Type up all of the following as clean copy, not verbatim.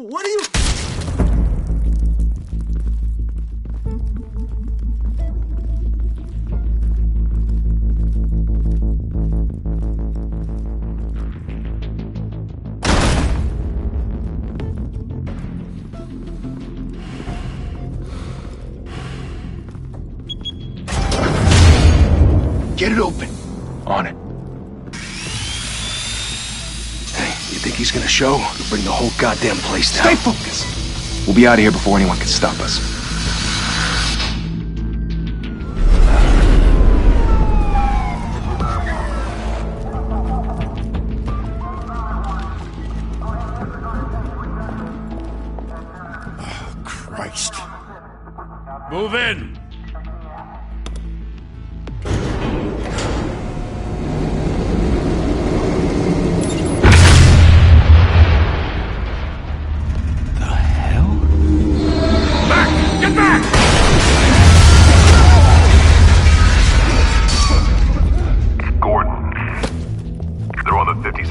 What are you... Get it open. On it. Hey, you think he's gonna show? We'll bring the whole goddamn place down. Stay focused! We'll be out of here before anyone can stop us. Oh, Christ. Move in!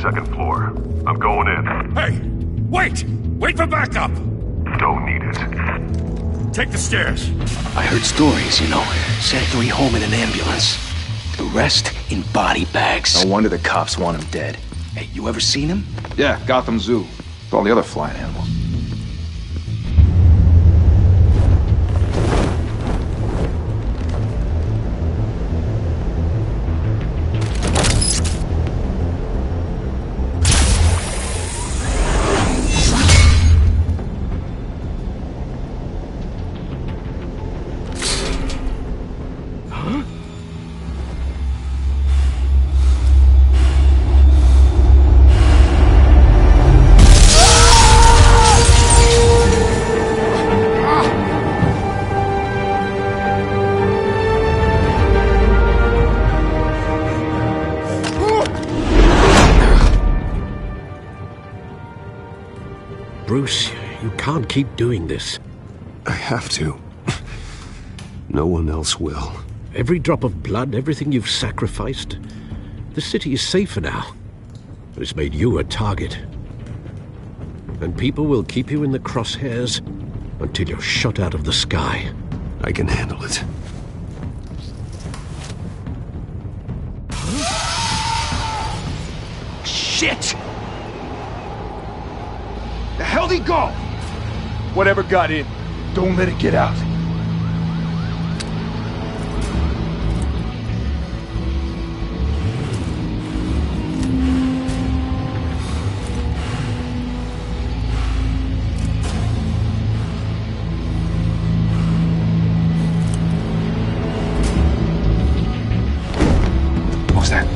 Second floor. I'm going in. Hey! Wait! Wait for backup! Don't need it. Take the stairs. I heard stories, you know. Sent 3 home in an ambulance. The rest in body bags. No wonder the cops want him dead. Hey, you ever seen him? Yeah, Gotham Zoo. With all the other flying animals. Bruce, you can't keep doing this. I have to. No one else will. Every drop of blood, everything you've sacrificed. The city is safer now. It's made you a target. And people will keep you in the crosshairs until you're shot out of the sky. I can handle it. Shit! The hell'd he go? Whatever got in, don't let it get out. What was that?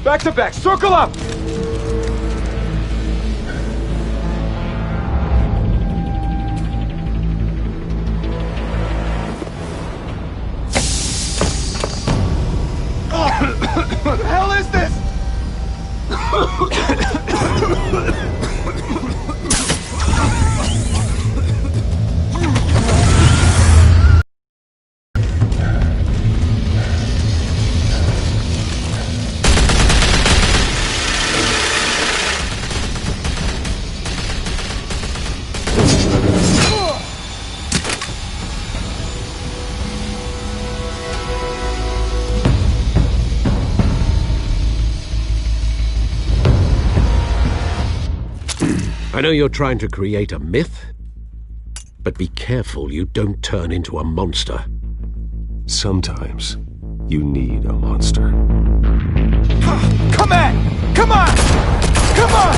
Back to back, circle up! What the hell is this? I know you're trying to create a myth, but be careful you don't turn into a monster. Sometimes you need a monster. Come on! Come on! Come on!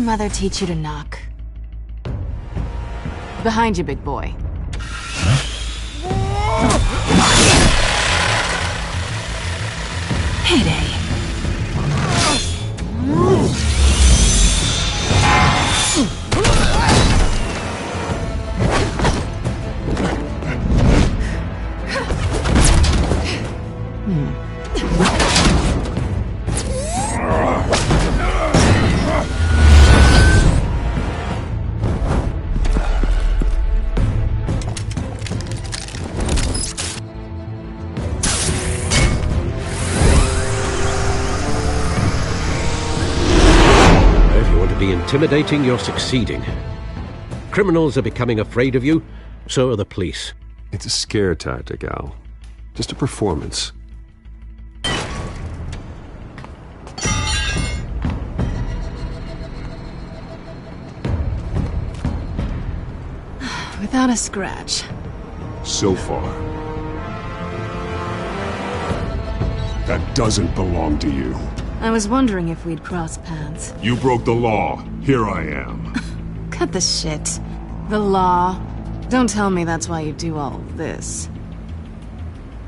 mother teach you to knock? Behind you, big boy. Heyday. Intimidating, you're succeeding. Criminals are becoming afraid of you, so are the police. It's a scare tactic, Al. Just a performance. Without a scratch. So far. That doesn't belong to you. I was wondering if we'd cross paths. You broke the law. Here I am. Cut the shit. The law. Don't tell me that's why you do all this.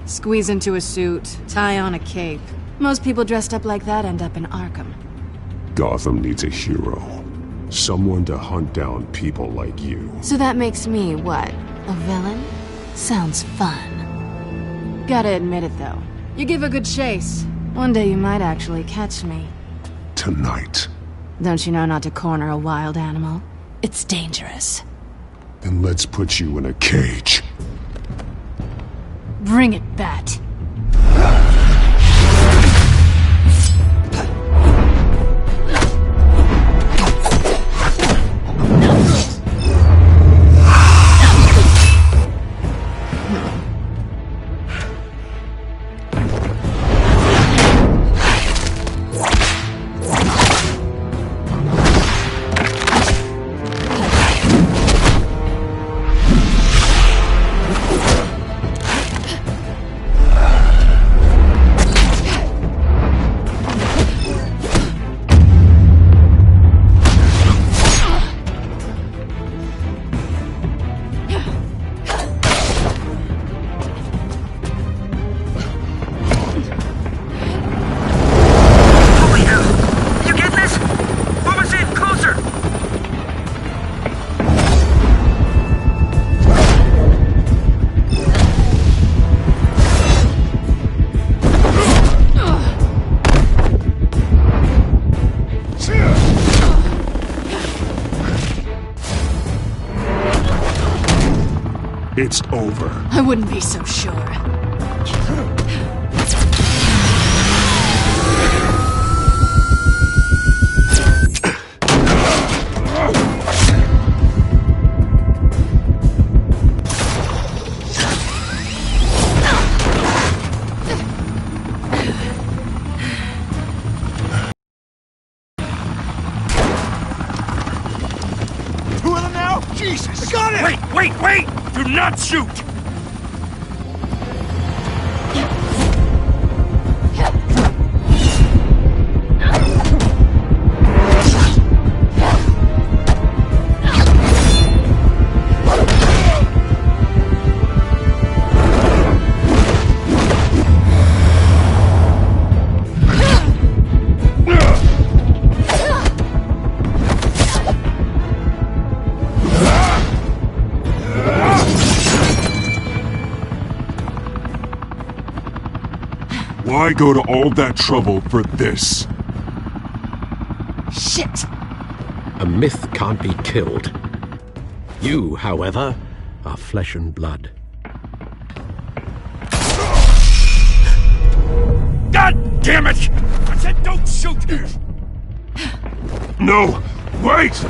Squeeze into a suit, tie on a cape. Most people dressed up like that end up in Arkham. Gotham needs a hero. Someone to hunt down people like you. So that makes me, what, a villain? Sounds fun. Gotta admit it, though. You give a good chase. One day you might actually catch me. Tonight. Don't you know not to corner a wild animal? It's dangerous. Then let's put you in a cage. Bring it, Bat. It's over. I wouldn't be so sure. Two of them now? Jesus! I got it! Wait! Do not shoot! Why go to all that trouble for this? Shit! A myth can't be killed. You, however, are flesh and blood. God damn it! I said don't shoot! No! Wait!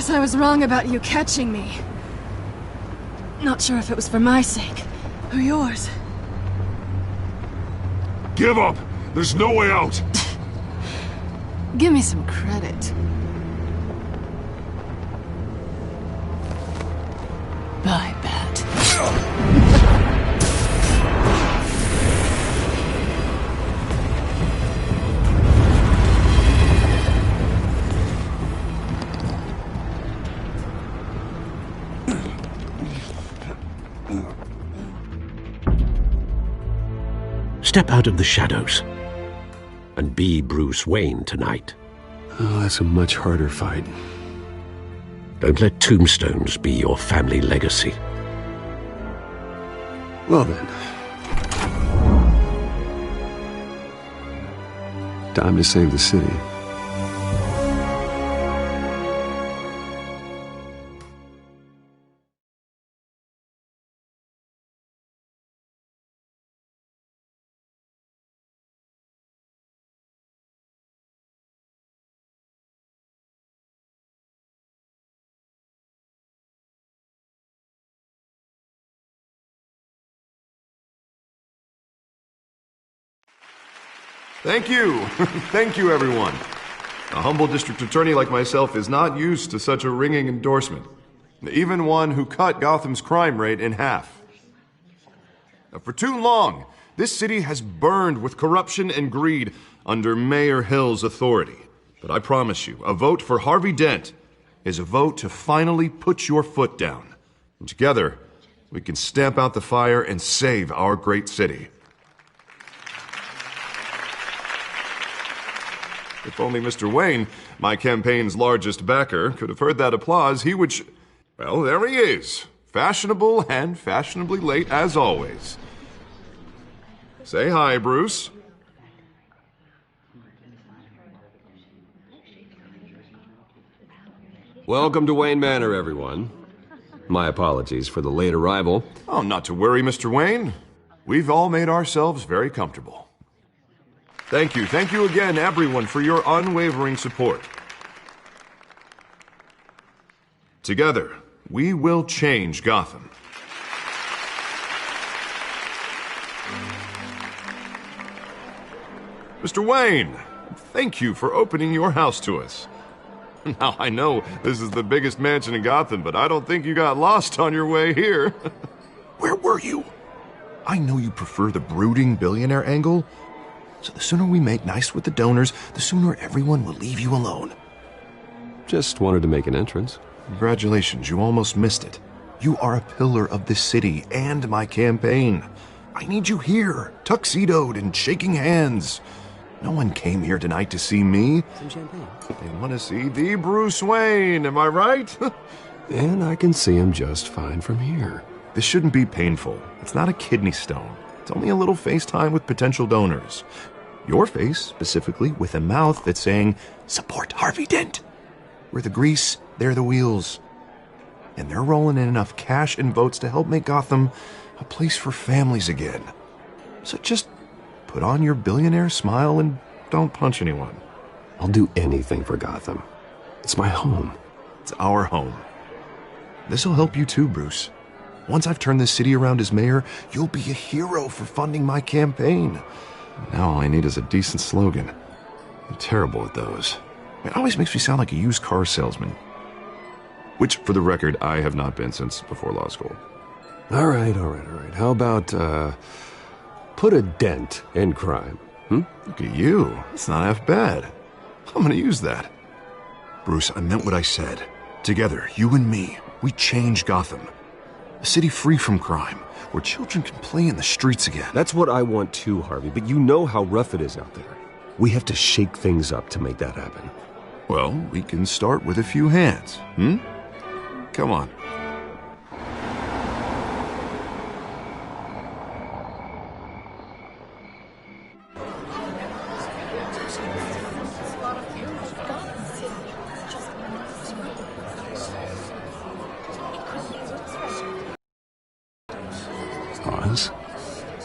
guess I was wrong about you catching me. Not sure if it was for my sake, or yours. Give up! There's no way out! Give me some credit. Bye, Bat. Step out of the shadows and be Bruce Wayne tonight. Oh, that's a much harder fight. Don't let tombstones be your family legacy. Well then. Time to save the city. Thank you. Thank you, everyone. A humble district attorney like myself is not used to such a ringing endorsement. Even one who cut Gotham's crime rate in half. For too long, this city has burned with corruption and greed under Mayor Hill's authority. But I promise you, a vote for Harvey Dent is a vote to finally put your foot down. And together, we can stamp out the fire and save our great city. If only Mr. Wayne, my campaign's largest backer, could have heard that applause, he would well, there he is. Fashionable and fashionably late as always. Say hi, Bruce. Welcome to Wayne Manor, everyone. My apologies for the late arrival. Oh, not to worry, Mr. Wayne. We've all made ourselves very comfortable. Thank you again, everyone, for your unwavering support. Together, we will change Gotham. Mr. Wayne, thank you for opening your house to us. Now, I know this is the biggest mansion in Gotham, but I don't think you got lost on your way here. Where were you? I know you prefer the brooding billionaire angle, so the sooner we make nice with the donors, the sooner everyone will leave you alone. Just wanted to make an entrance. Congratulations, you almost missed it. You are a pillar of this city and my campaign. I need you here, tuxedoed and shaking hands. No one came here tonight to see me. Some champagne. They want to see the Bruce Wayne, am I right? And I can see him just fine from here. This shouldn't be painful. It's not a kidney stone. It's only a little FaceTime with potential donors. Your face, specifically, with a mouth that's saying, support Harvey Dent. We're the grease, they're the wheels. And they're rolling in enough cash and votes to help make Gotham a place for families again. So just put on your billionaire smile and don't punch anyone. I'll do anything for Gotham. It's my home. It's our home. This'll help you too, Bruce. Once I've turned this city around as mayor, you'll be a hero for funding my campaign. Now all I need is a decent slogan. I'm terrible at those. It always makes me sound like a used car salesman. Which, for the record, I have not been since before law school. All right. How about, put a dent in crime? Look at you. That's not half bad. I'm gonna use that. Bruce, I meant what I said. Together, you and me, we change Gotham. A city free from crime, where children can play in the streets again. That's what I want too, Harvey, but you know how rough it is out there. We have to shake things up to make that happen. Well, we can start with a few hands, Come on.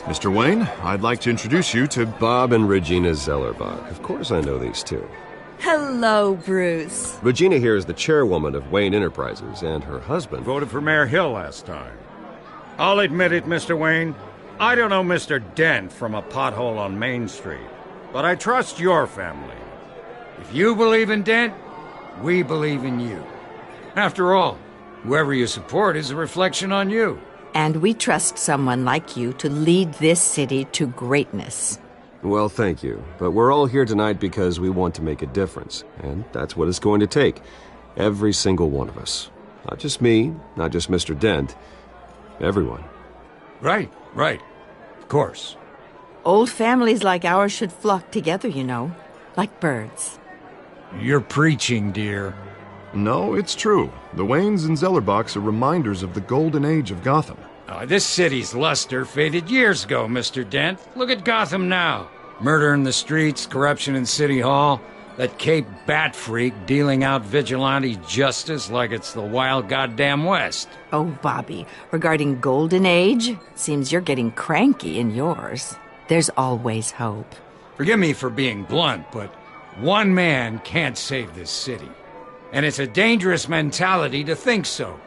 Mr. Wayne, I'd like to introduce you to Bob and Regina Zellerbach. Of course I know these two. Hello, Bruce. Regina here is the chairwoman of Wayne Enterprises, and her husband voted for Mayor Hill last time. I'll admit it, Mr. Wayne. I don't know Mr. Dent from a pothole on Main Street, but I trust your family. If you believe in Dent, we believe in you. After all, whoever you support is a reflection on you. And we trust someone like you to lead this city to greatness. Well, thank you. But we're all here tonight because we want to make a difference. And that's what it's going to take. Every single one of us. Not just me, not just Mr. Dent. Everyone. Right. Of course. Old families like ours should flock together, you know. Like birds. You're preaching, dear. No, it's true. The Waynes and Zellerbachs are reminders of the golden age of Gotham. This city's luster faded years ago, Mr. Dent. Look at Gotham now. Murder in the streets, corruption in City Hall, that Cape Bat freak dealing out vigilante justice like it's the wild goddamn West. Oh, Bobby, regarding Golden Age, seems you're getting cranky in yours. There's always hope. Forgive me for being blunt, but one man can't save this city. And it's a dangerous mentality to think so.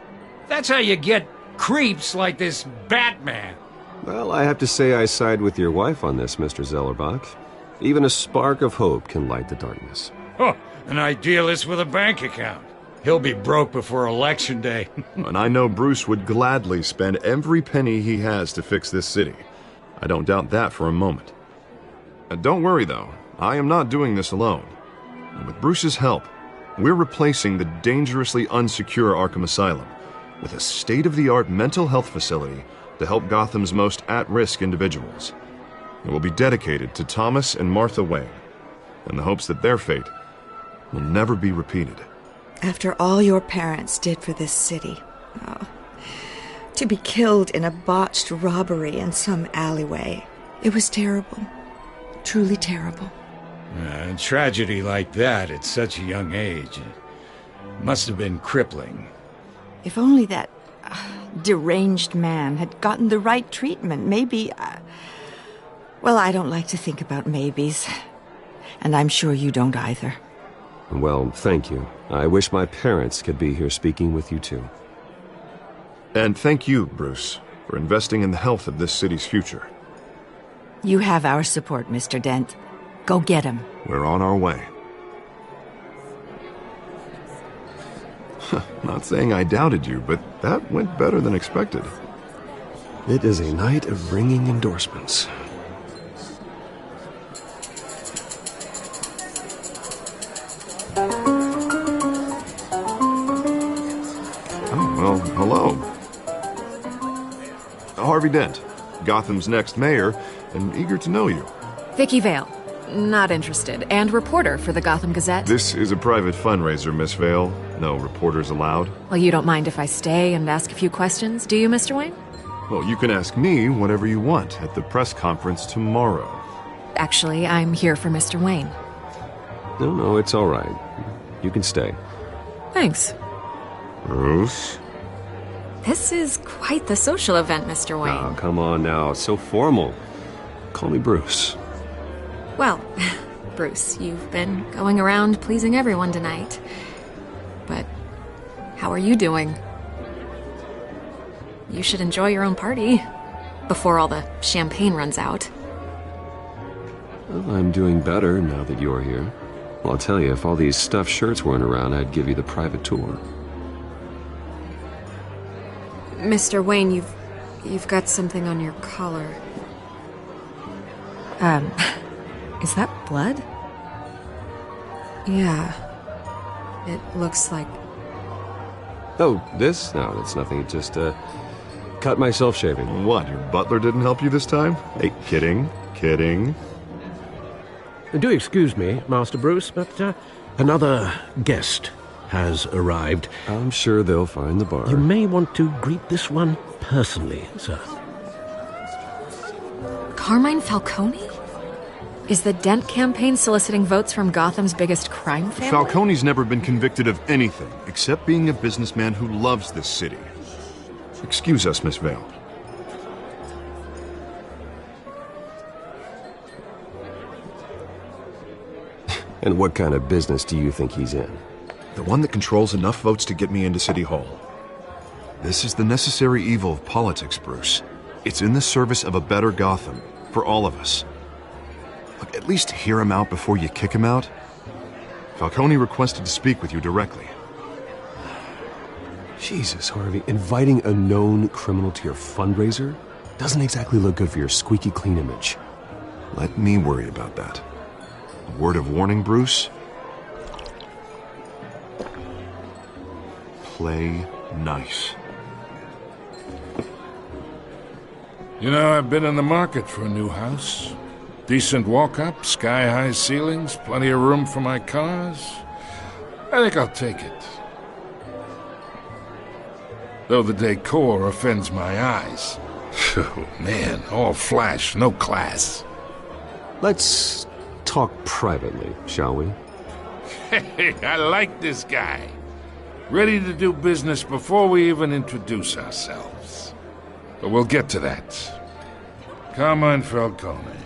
That's how you get creeps like this Batman. Well, I have to say I side with your wife on this, Mr. Zellerbach. Even a spark of hope can light the darkness. Oh, an idealist with a bank account. He'll be broke before Election Day. And I know Bruce would gladly spend every penny he has to fix this city. I don't doubt that for a moment. Don't worry, though. I am not doing this alone. And with Bruce's help, we're replacing the dangerously unsecure Arkham Asylum with a state-of-the-art mental health facility to help Gotham's most at-risk individuals. It will be dedicated to Thomas and Martha Wayne, in the hopes that their fate will never be repeated. After all your parents did for this city, to be killed in a botched robbery in some alleyway, it was terrible. Truly terrible. A tragedy like that at such a young age must have been crippling. If only that deranged man had gotten the right treatment, maybe... Well, I don't like to think about maybes. And I'm sure you don't either. Well, thank you. I wish my parents could be here speaking with you too. And thank you, Bruce, for investing in the health of this city's future. You have our support, Mr. Dent. Go get him. We're on our way. Not saying I doubted you, but that went better than expected. It is a night of ringing endorsements. Well, hello. Harvey Dent, Gotham's next mayor, and eager to know you. Vicky Vale. Not interested. And reporter for the Gotham Gazette. This is a private fundraiser, Miss Vale. No reporters allowed. Well, you don't mind if I stay and ask a few questions, do you, Mr. Wayne? Well, you can ask me whatever you want at the press conference tomorrow. Actually, I'm here for Mr. Wayne. No, it's all right. You can stay. Thanks. Bruce? This is quite the social event, Mr. Wayne. Oh, come on now. It's so formal. Call me Bruce. Well, Bruce, you've been going around pleasing everyone tonight. But how are you doing? You should enjoy your own party before all the champagne runs out. Well, I'm doing better now that you're here. Well, I'll tell you, if all these stuffed shirts weren't around, I'd give you the private tour. Mr. Wayne, you've got something on your collar. Is that blood? Yeah. It looks like... Oh, this? No, that's nothing. Just, cut myself shaving. What, your butler didn't help you this time? Hey, kidding. Do excuse me, Master Bruce, but another guest has arrived. I'm sure they'll find the bar. You may want to greet this one personally, sir. Carmine Falcone? Is the Dent campaign soliciting votes from Gotham's biggest crime family? Falcone's never been convicted of anything, except being a businessman who loves this city. Excuse us, Miss Vale. And what kind of business do you think he's in? The one that controls enough votes to get me into City Hall. This is the necessary evil of politics, Bruce. It's in the service of a better Gotham, for all of us. Look, at least hear him out before you kick him out. Falcone requested to speak with you directly. Jesus, Harvey, inviting a known criminal to your fundraiser doesn't exactly look good for your squeaky clean image. Let me worry about that. A word of warning, Bruce. Play nice. You know, I've been in the market for a new house. Decent walk-up, sky-high ceilings, plenty of room for my cars. I think I'll take it. Though the decor offends my eyes. Oh, man, all flash, no class. Let's talk privately, shall we? Hey, I like this guy. Ready to do business before we even introduce ourselves. But we'll get to that. Carmine Falcone,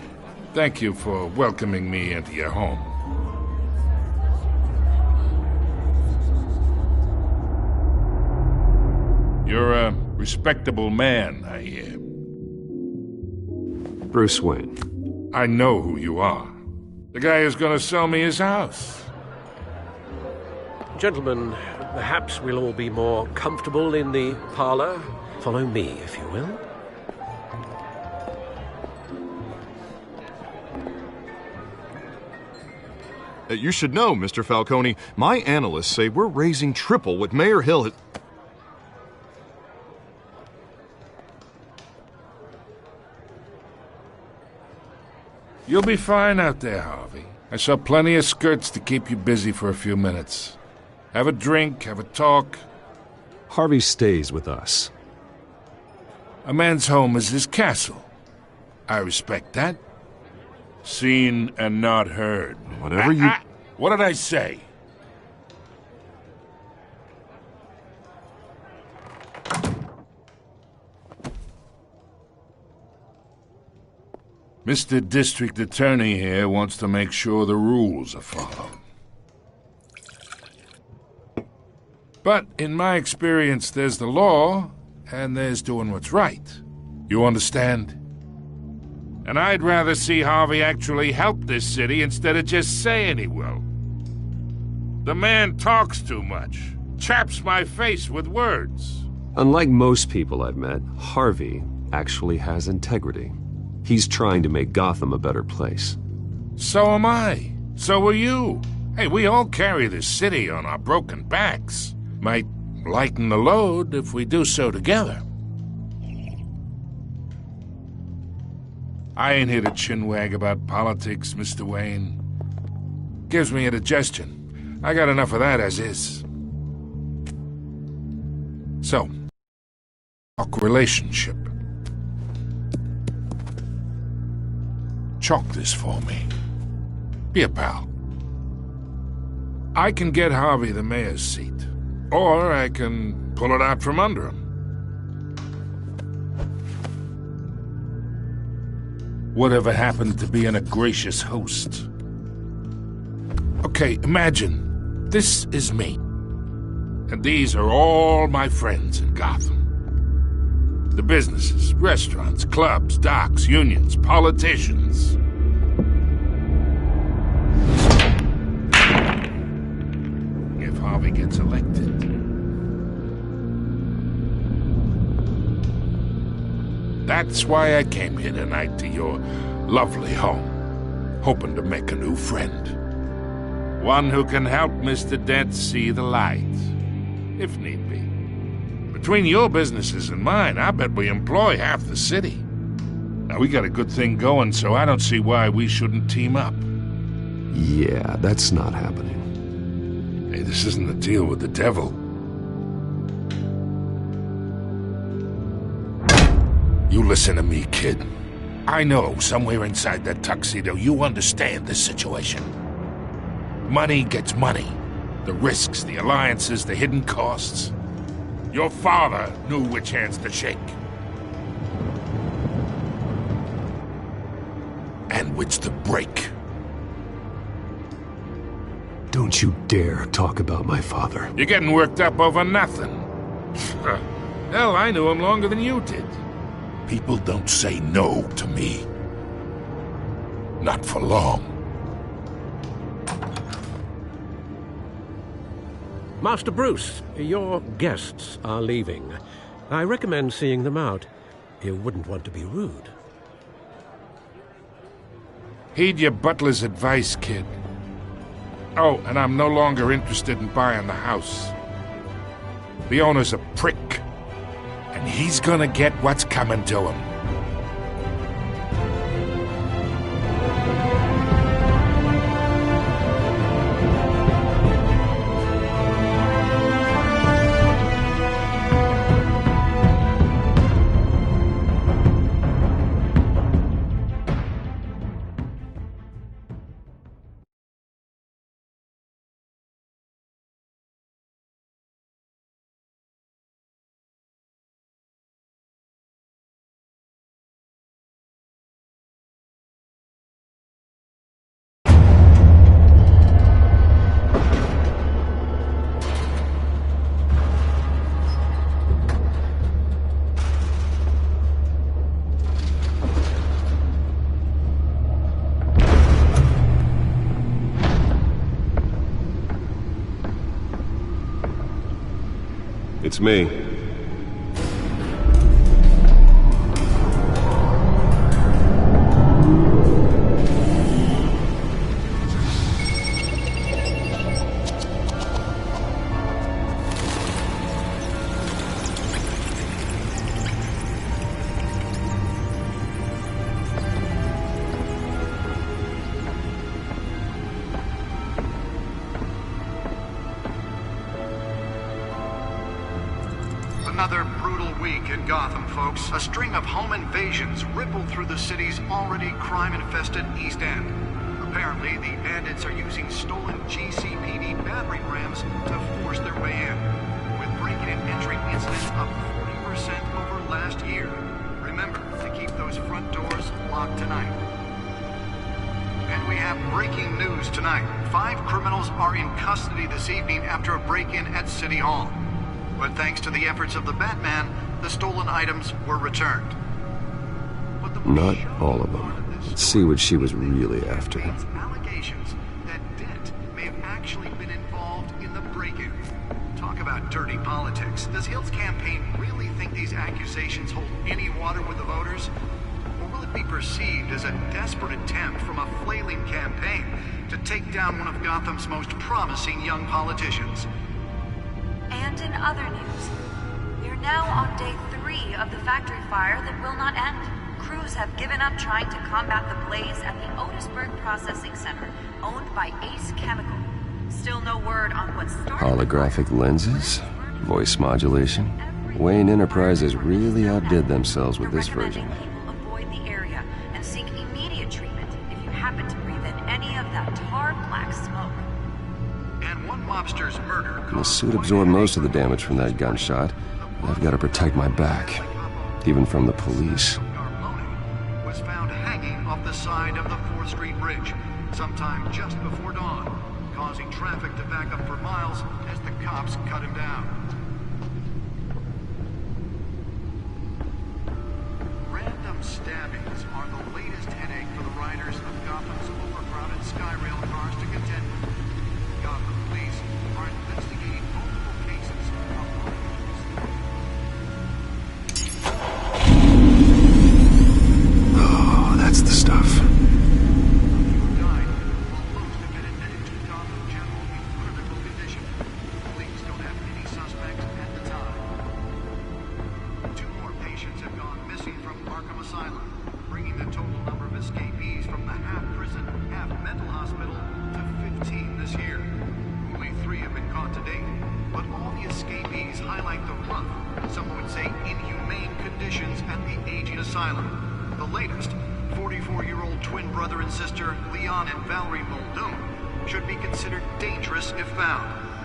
thank you for welcoming me into your home. You're a respectable man, I hear. Bruce Wayne. I know who you are. The guy who's gonna sell me his house. Gentlemen, perhaps we'll all be more comfortable in the parlor. Follow me, if you will. You should know, Mr. Falcone, my analysts say we're raising triple what Mayor Hill has... You'll be fine out there, Harvey. I saw plenty of skirts to keep you busy for a few minutes. Have a drink, have a talk. Harvey stays with us. A man's home is his castle. I respect that. Seen and not heard. Whatever you... What did I say? Mr. District Attorney here wants to make sure the rules are followed. But in my experience, there's the law, and there's doing what's right. You understand? And I'd rather see Harvey actually help this city instead of just saying he will. The man talks too much, chaps my face with words. Unlike most people I've met, Harvey actually has integrity. He's trying to make Gotham a better place. So am I. So are you. Hey, we all carry this city on our broken backs. Might lighten the load if we do so together. I ain't here to chinwag about politics, Mr. Wayne. Gives me indigestion. I got enough of that as is. So, talk relationship. Chalk this for me. Be a pal. I can get Harvey the mayor's seat, or I can pull it out from under him. Whatever happened to being a gracious host? Okay, imagine this is me, and these are all my friends in Gotham. The businesses, restaurants, clubs, docks, unions, politicians. If Harvey gets elected. That's why I came here tonight to your lovely home, hoping to make a new friend. One who can help Mr. Dent see the light, if need be. Between your businesses and mine, I bet we employ half the city. Now, we got a good thing going, so I don't see why we shouldn't team up. Yeah, that's not happening. Hey, this isn't a deal with the devil. You listen to me, kid. I know somewhere inside that tuxedo you understand this situation. Money gets money. The risks, the alliances, the hidden costs. Your father knew which hands to shake. And which to break. Don't you dare talk about my father. You're getting worked up over nothing. Hell, I knew him longer than you did. People don't say no to me. Not for long. Master Bruce, your guests are leaving. I recommend seeing them out. You wouldn't want to be rude. Heed your butler's advice, kid. Oh, and I'm no longer interested in buying the house. The owner's a prick, and he's gonna get what's coming to him. It's me. Another brutal week in Gotham, folks. A string of home invasions rippled through the city's already crime-infested East End. Apparently, the bandits are using stolen GCPD battering rams to force their way in, with breaking and entering incidents up 40% over last year. Remember to keep those front doors locked tonight. And we have breaking news tonight. 5 criminals are in custody this evening after a break-in at City Hall. But thanks to the efforts of the Batman, the stolen items were returned. Not all of them. Let's see what she was really after. Allegations that Dent may have actually been involved in the break-in. Talk about dirty politics. Does Hill's campaign really think these accusations hold any water with the voters? Or will it be perceived as a desperate attempt from a flailing campaign to take down one of Gotham's most promising young politicians? And in other news, we're now on day 3 of the factory fire that will not end. Crews have given up trying to combat the blaze at the Otisburg Processing Center, owned by Ace Chemical. Still no word on what started. Holographic lenses? Voice modulation? Wayne Enterprises really outdid themselves with this version. People avoid the area and seek immediate treatment if you happen to breathe in any of that tar black smoke. And one mobster's murder. The suit absorbed most of the damage from that gunshot. I've got to protect my back, even from the police. Was found hanging off the side of the 4th Street Bridge, sometime just before dawn, causing traffic to back up for miles as the cops cut him down. Random stabbings are the latest headache for the riders of Gotham's overcrowded Skyrail cars to contend with. Gotham police are investigating multiple cases of Oh, that's the stuff.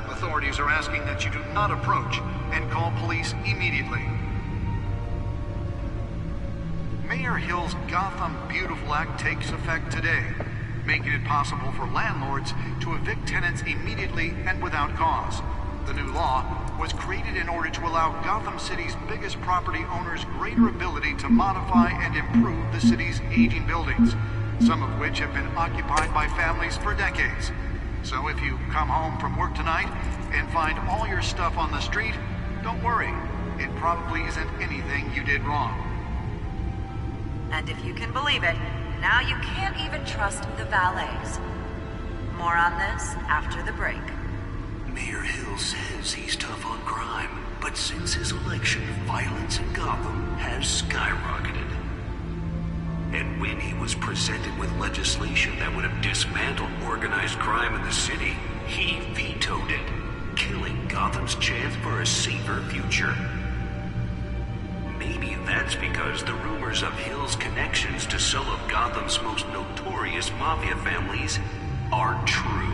Authorities are asking that you do not approach and call police immediately. Mayor Hill's Gotham Beautiful Act takes effect today. making it possible for landlords to evict tenants immediately and without cause. The new law was created in order to allow Gotham City's biggest property owners greater ability to modify and improve the city's aging buildings, some of which have been occupied by families for decades. So if you come home from work tonight and find all your stuff on the street, don't worry. It probably isn't anything you did wrong. And if you can believe it, now you can't even trust the valets. More on this after the break. Mayor Hill says he's tough on crime, but since his election, violence in Gotham has skyrocketed. And when he was presented with legislation that would have dismantled organized crime in the city, he vetoed it, killing Gotham's chance for a safer future. Maybe that's because the rumors of Hill's connections to some of Gotham's most notorious mafia families aren't true.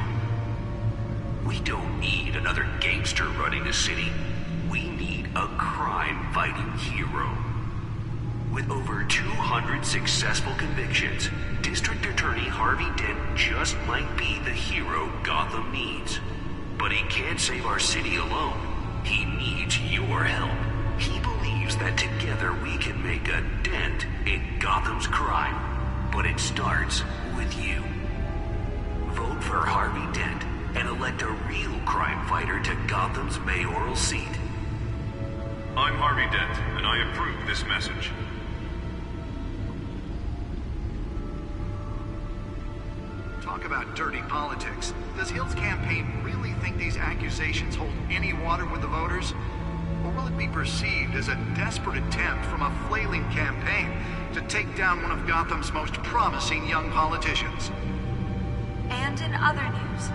We don't need another gangster running the city. We need a crime-fighting hero. With over 200 successful convictions, District Attorney Harvey Dent just might be the hero Gotham needs. But he can't save our city alone. He needs your help. He believes that together we can make a dent in Gotham's crime. But it starts with you. Vote for Harvey Dent and elect a real crime fighter to Gotham's mayoral seat. I'm Harvey Dent, and I approve this message. Talk about dirty politics. Does Hill's campaign really think these accusations hold any water with the voters? Or will it be perceived as a desperate attempt from a flailing campaign to take down one of Gotham's most promising young politicians? And in other news,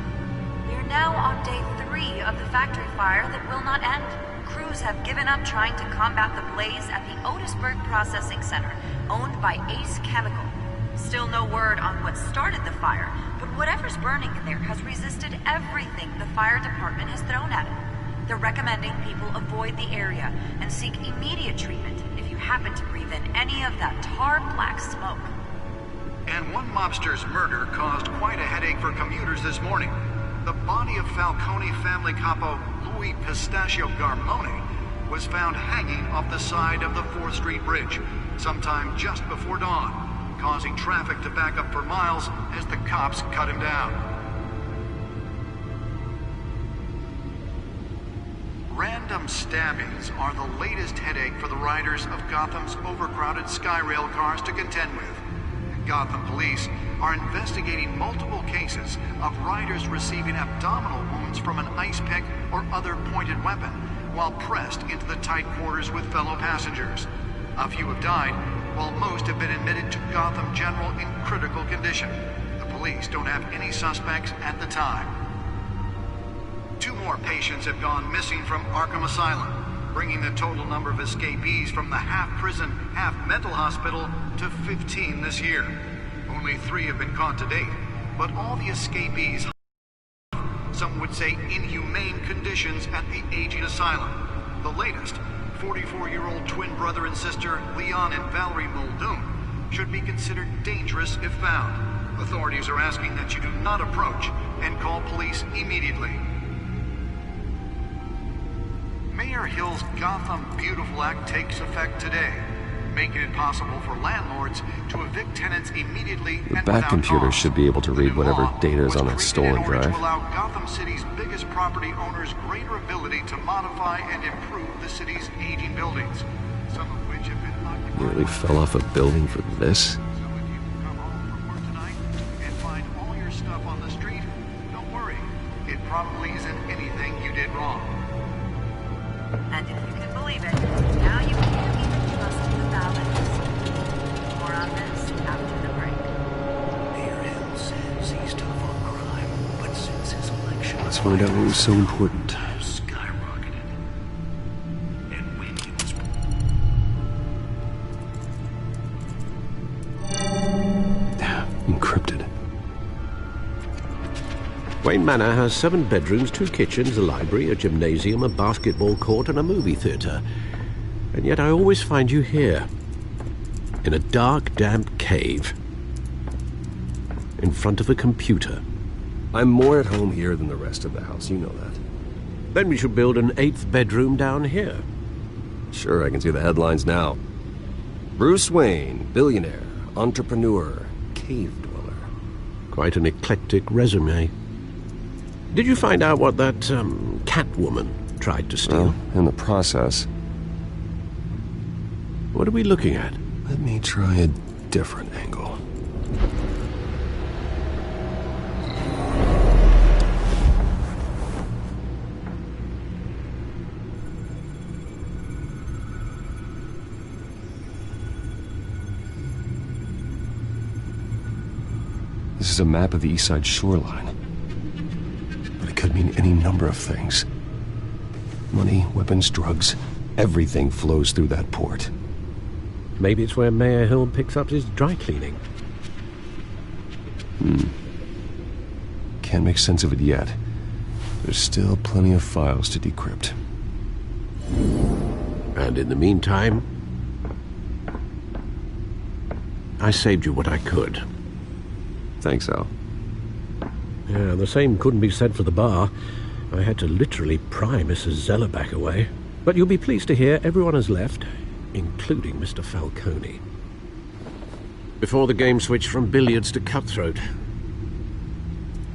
we're now on day 3 of the factory fire that will not end. Crews have given up trying to combat the blaze at the Otisburg Processing Center, owned by Ace Chemical. Still no word on what started the fire, but whatever's burning in there has resisted everything the fire department has thrown at it. They're recommending people avoid the area and seek immediate treatment if you happen to breathe in any of that tar black smoke. And one mobster's murder caused quite a headache for commuters this morning. The body of Falcone family capo Louis Pistachio Garmone was found hanging off the side of the 4th Street Bridge sometime just before dawn, causing traffic to back up for miles as the cops cut him down. Random stabbings are the latest headache for the riders of Gotham's overcrowded Skyrail cars to contend with. Gotham police are investigating multiple cases of riders receiving abdominal wounds from an ice pick or other pointed weapon while pressed into the tight quarters with fellow passengers. A few have died, while most have been admitted to Gotham General in critical condition. The police don't have any suspects at the time. 2 more patients have gone missing from Arkham Asylum, bringing the total number of escapees from the half-prison, half-mental hospital to 15 this year. Only 3 have been caught to date, but all the escapees, some would say inhumane conditions at the aging asylum. The latest, 44-year-old twin brother and sister Leon and Valerie Muldoon, should be considered dangerous if found. Authorities are asking that you do not approach and call police immediately. Mayor Hill's Gotham Beautiful Act takes effect today, making it possible for landlords to evict tenants immediately The and Bat without computer cause. should be able to read whatever data is on that stolen In order drive. to allow Gotham City's biggest property owners greater ability to modify and improve the city's aging buildings, some of which have been occupied. Nearly fell off a building for this. So if you come home from work tonight and find all your stuff on the street, don't worry. It probably isn't anything you did wrong. And if you can believe it, now you can't even trust the valets. More on this after the break. Mayor Hill says he's tough on crime, but since his election, Let's find out what was so important. has skyrocketed. And when he was Encrypted. Wayne Manor has 7 bedrooms, 2 kitchens, a library, a gymnasium, a basketball court, and a movie theater. And yet I always find you here, in a dark, damp cave. in front of a computer. I'm more at home here than the rest of the house, you know that. Then we should build an 8th bedroom down here. Sure, I can see the headlines now. Bruce Wayne, billionaire, entrepreneur, cave dweller. Quite an eclectic resume. Did you find out what that, Catwoman tried to steal? Well, in the process. What are we looking at? Let me try a different angle. This is a map of the East Side shoreline. But it could mean any number of things. Money, weapons, drugs, everything flows through that port. Maybe it's where Mayor Hill picks up his dry cleaning. Can't make sense of it yet. There's still plenty of files to decrypt. And in the meantime, I saved you what I could. Thanks, Al. Yeah, the same couldn't be said for the bar. I had to literally pry Mrs. Zeller back away. But you'll be pleased to hear everyone has left, including Mr. Falcone. Before the game switched from billiards to cutthroat.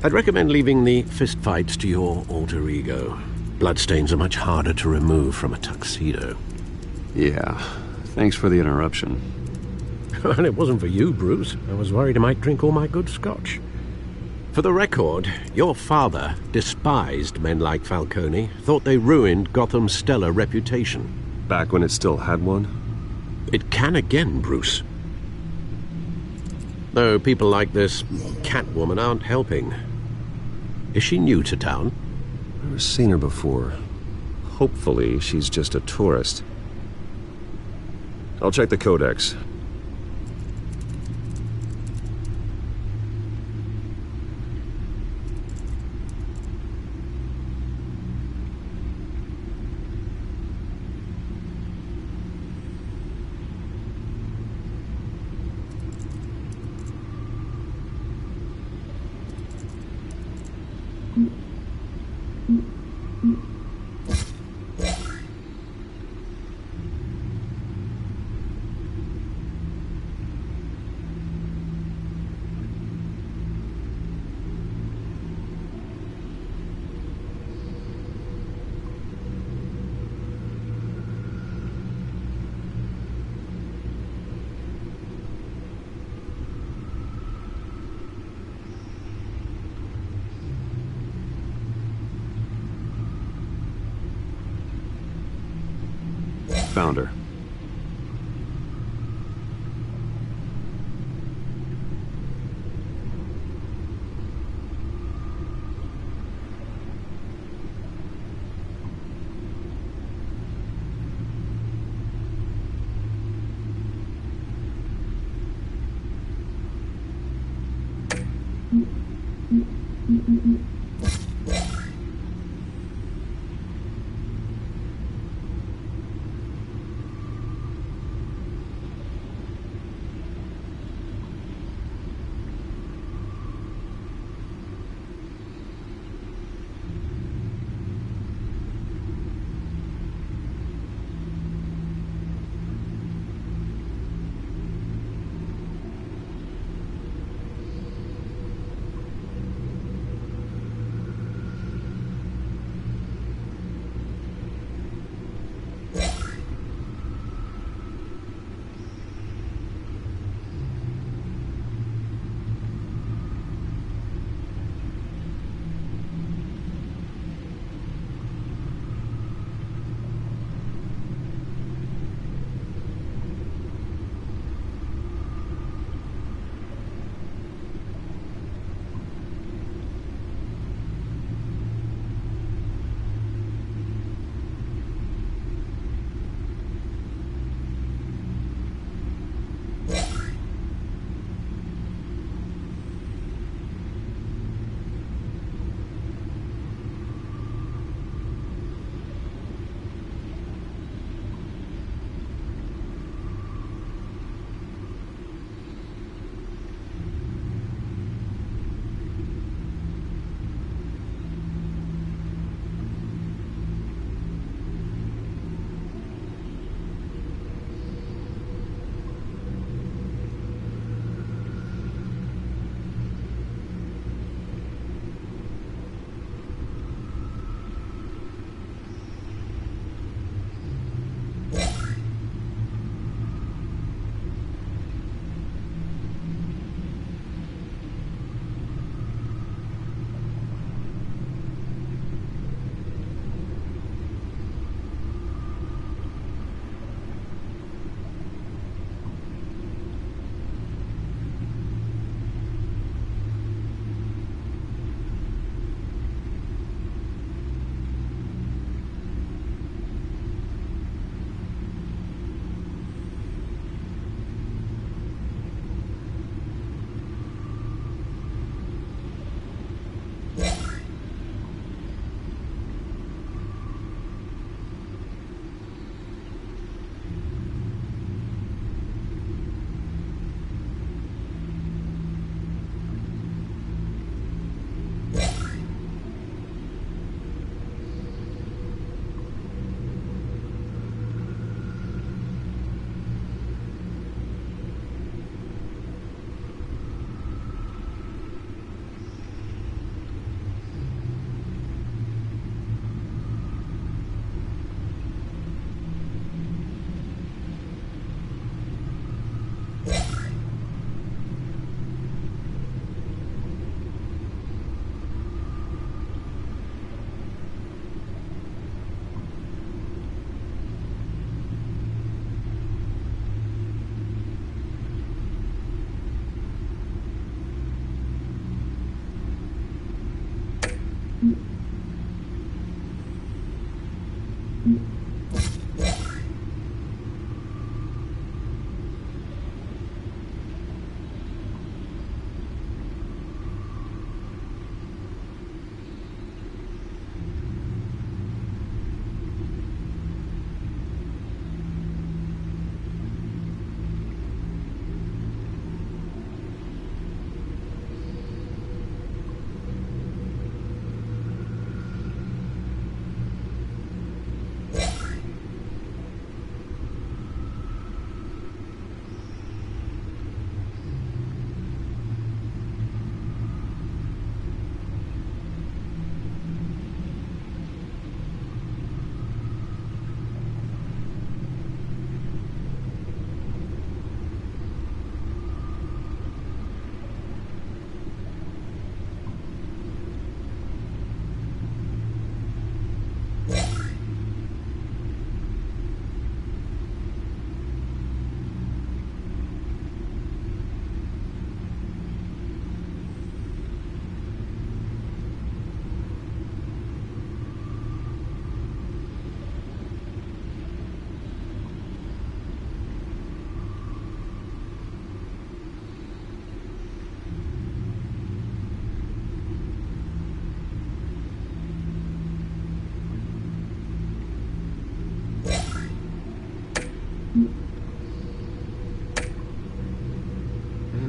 I'd recommend leaving the fistfights to your alter ego. Bloodstains are much harder to remove from a tuxedo. Yeah, thanks for the interruption. And it wasn't for you, Bruce. I was worried I might drink all my good scotch. For the record, your father despised men like Falcone, thought they ruined Gotham's stellar reputation. Back when it still had one? It can again, Bruce. Though people like this Catwoman aren't helping. Is she new to town? Never seen her before. Hopefully she's just a tourist. I'll check the codex. Found her.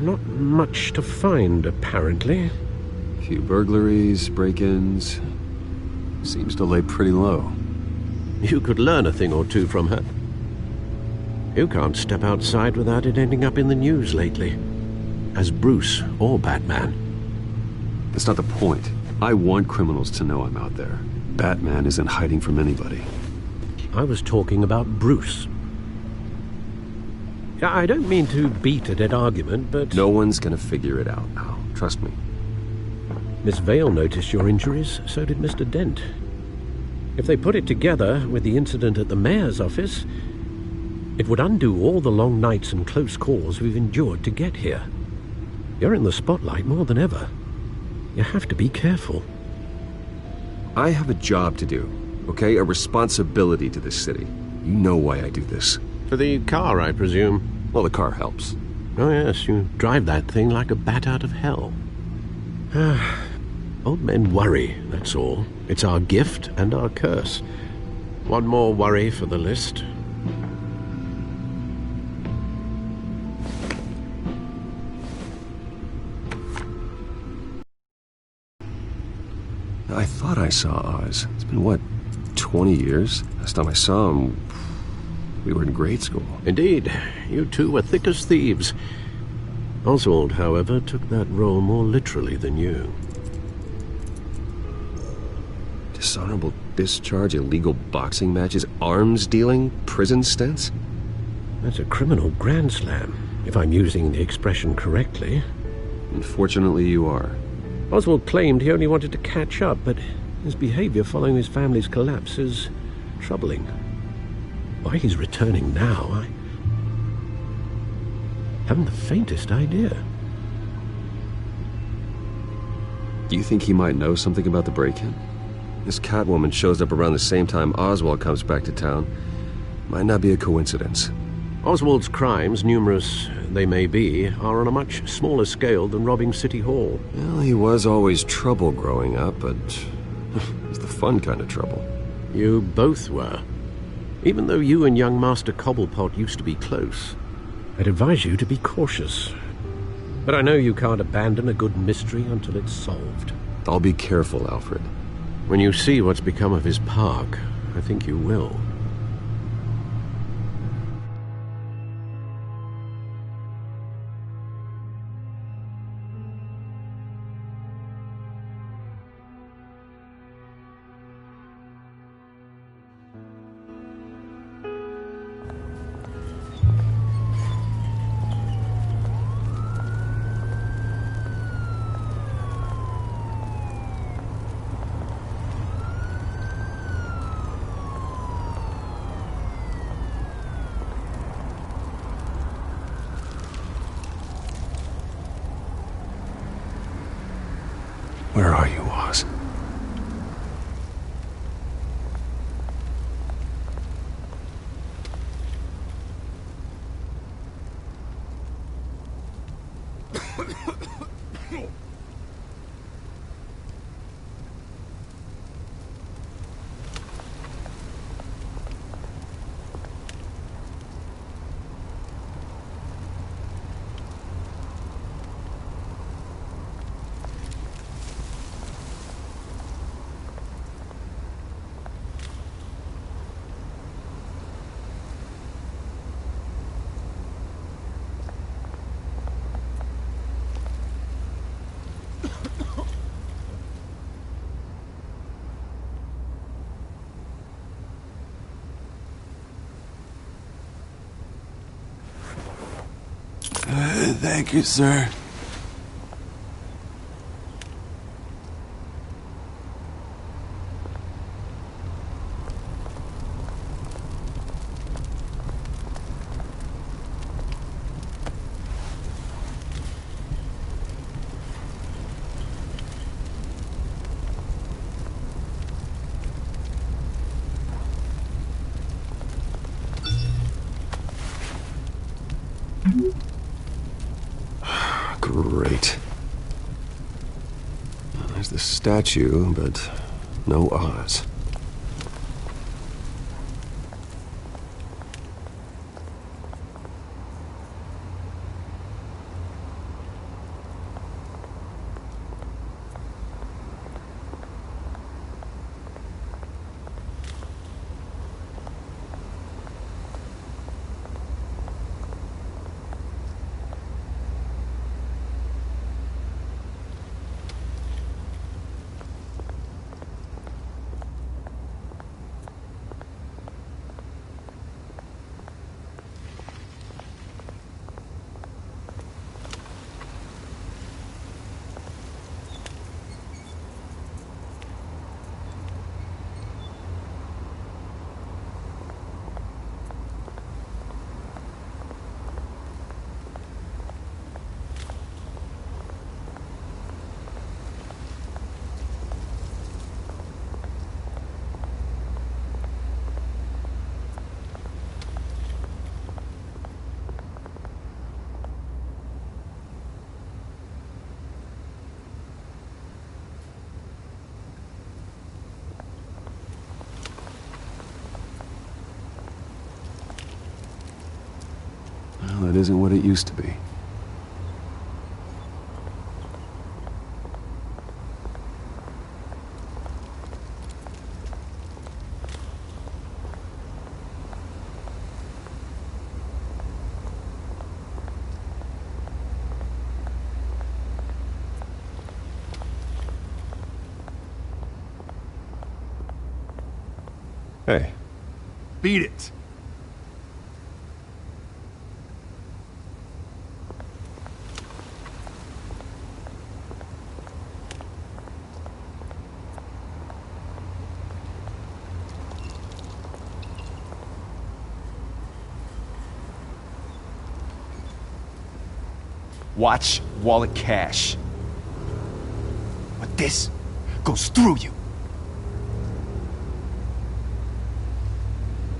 Not much to find, apparently. Few burglaries, break-ins. Seems to lay pretty low. You could learn a thing or two from her. You can't step outside without it ending up in the news lately. As Bruce or Batman. That's not the point. I want criminals to know I'm out there. Batman isn't hiding from anybody. I was talking about Bruce. I don't mean to beat a dead argument, but... No one's gonna figure it out now. Trust me. Miss Vale noticed your injuries, so did Mr. Dent. If they put it together with the incident at the mayor's office, it would undo all the long nights and close calls we've endured to get here. You're in the spotlight more than ever. You have to be careful. I have a job to do, okay? A responsibility to this city. You know why I do this. For the car, I presume? Well, the car helps. Oh yes, you drive that thing like a bat out of hell. Old men worry, that's all. It's our gift and our curse. One more worry for the list. I thought I saw Oz. It's been, what, 20 years? Last time I saw him, we were in grade school. Indeed. You two were thick as thieves. Oswald, however, took that role more literally than you. Dishonorable discharge, illegal boxing matches, arms dealing, prison stints? That's a criminal grand slam, if I'm using the expression correctly. Unfortunately, you are. Oswald claimed he only wanted to catch up, but his behavior following his family's collapse is troubling. Why he's returning now, I haven't the faintest idea. Do you think he might know something about the break-in? This Catwoman shows up around the same time Oswald comes back to town. Might not be a coincidence. Oswald's crimes, numerous they may be, are on a much smaller scale than robbing City Hall. Well, he was always trouble growing up, but it's the fun kind of trouble. You both were. Even though you and young Master Cobblepot used to be close, I'd advise you to be cautious. But I know you can't abandon a good mystery until it's solved. I'll be careful, Alfred. When you see what's become of his park, I think you will. Where are you, Oz? Thank you, sir. Great. Well, there's the statue, but no Oz. that isn't what it used to be. Hey. Beat it. Watch wallet cash. But this goes through you.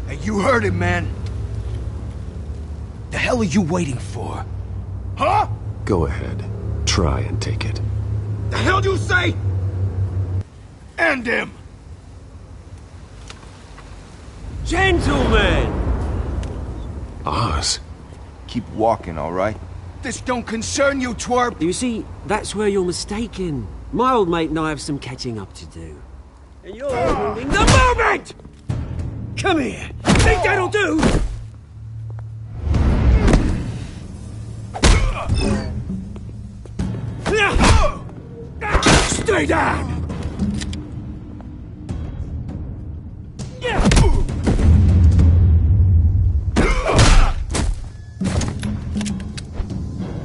Hey, you heard it, man. The hell are you waiting for? Huh? Go ahead. Try and take it. The hell do you say? End him! Gentlemen! Oz. Keep walking, all right? This don't concern you, twerp! You see, that's where you're mistaken. My old mate and I have some catching up to do. And you're ruining the moment! Come here! Think that'll do? Stay down!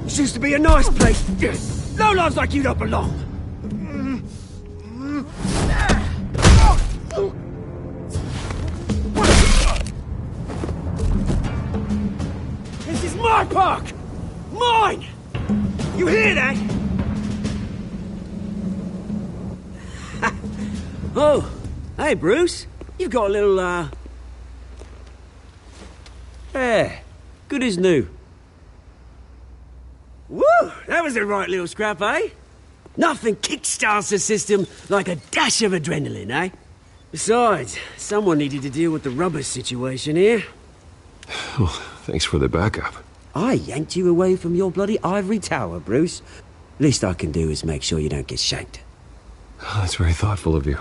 This used to be a nice place. Lowlifes like you don't belong. This is my park! Mine! You hear that? Oh, hey Bruce. You've got a little, yeah, good as new. Woo! That was a right little scrap, eh? Nothing kickstarts the system like a dash of adrenaline, eh? Besides, someone needed to deal with the rubber situation here. Well, thanks for the backup. I yanked you away from your bloody ivory tower, Bruce. Least I can do is make sure you don't get shanked. Oh, that's very thoughtful of you.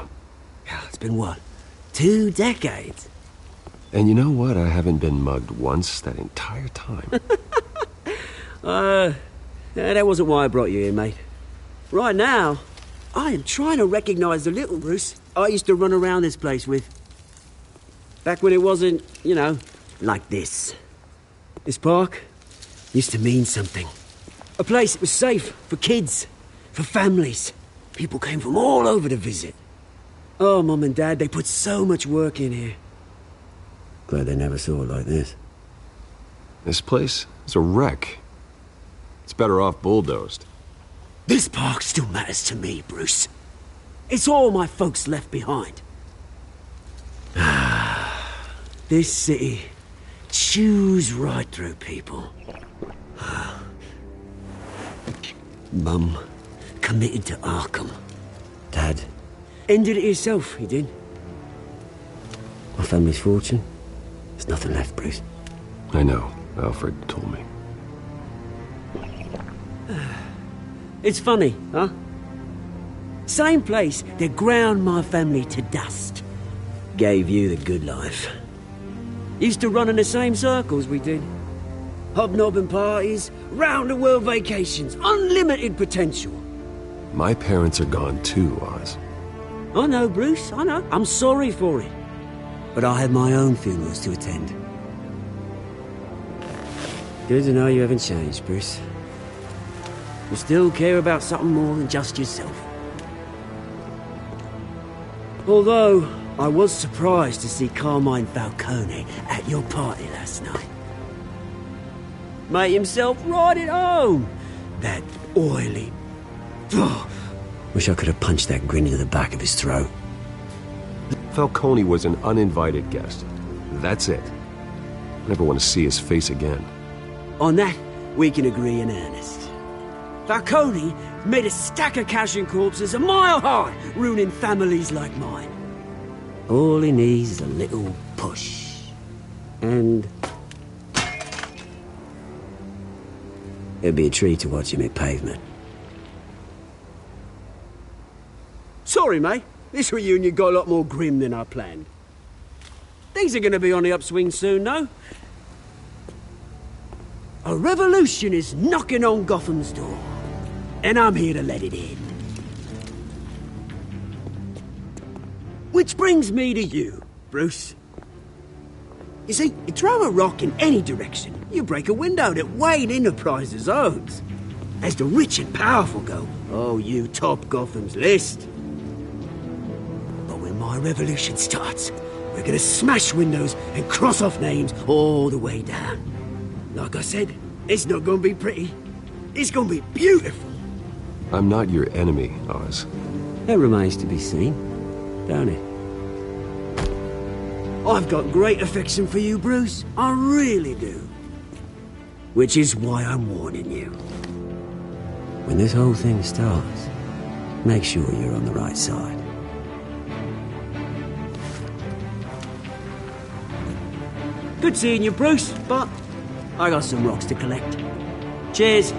It's been what? 2 decades? And you know what? I haven't been mugged once that entire time. That wasn't why I brought you here, mate. Right now, I am trying to recognize the little Bruce I used to run around this place with. Back when it wasn't, you know, like this. This park used to mean something. A place that was safe for kids, for families. People came from all over to visit. Oh, Mum and Dad, they put so much work in here. Glad they never saw it like this. This place is a wreck. It's better off bulldozed. This park still matters to me, Bruce. It's all my folks left behind. This city chews right through people. Mum committed to Arkham. Dad ended it himself, he did. My family's fortune. There's nothing left, Bruce. I know. Alfred told me. It's funny, huh? Same place that ground my family to dust. Gave you the good life. Used to run in the same circles we did. Hobnobbing parties, round-the-world vacations, unlimited potential. My parents are gone too, Oz. I know, Bruce, I know. I'm sorry for it. But I have my own funerals to attend. Good to know you haven't changed, Bruce. You still care about something more than just yourself. Although, I was surprised to see Carmine Falcone at your party last night. Made himself right at home. That oily... Oh, wish I could have punched that grin into the back of his throat. Falcone was an uninvited guest. That's it. Never want to see his face again. On that, we can agree in earnest. Falcone made a stack of cash and corpses a mile high, ruining families like mine. All he needs is a little push. And... It'd be a treat to watch him hit pavement. Sorry, mate. This reunion got a lot more grim than I planned. Things are going to be on the upswing soon, though. A revolution is knocking on Gotham's door, and I'm here to let it in. Which brings me to you, Bruce. You see, you throw a rock in any direction, you break a window that Wayne Enterprises owns. As the rich and powerful go, oh, you top Gotham's list. But when my revolution starts, we're gonna smash windows and cross off names all the way down. Like I said, it's not gonna be pretty. It's gonna be beautiful. I'm not your enemy, Oz. That remains to be seen, don't it? I've got great affection for you, Bruce. I really do. Which is why I'm warning you. When this whole thing starts, make sure you're on the right side. Good seeing you, Bruce, but I got some rocks to collect. Cheers.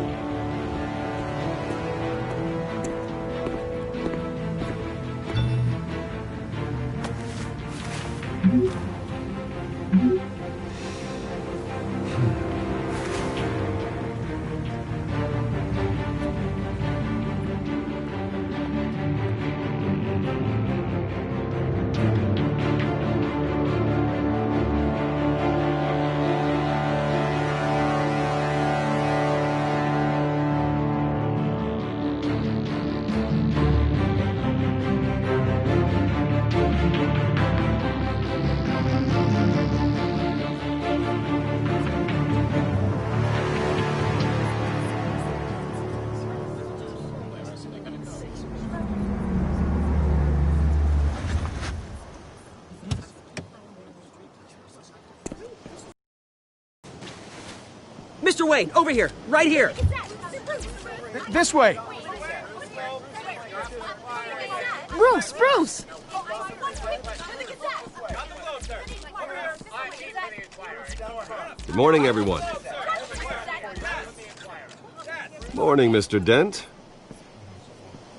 Mr. Wayne, over here, right here. This way. Bruce! Good morning, everyone. Morning, Mr. Dent.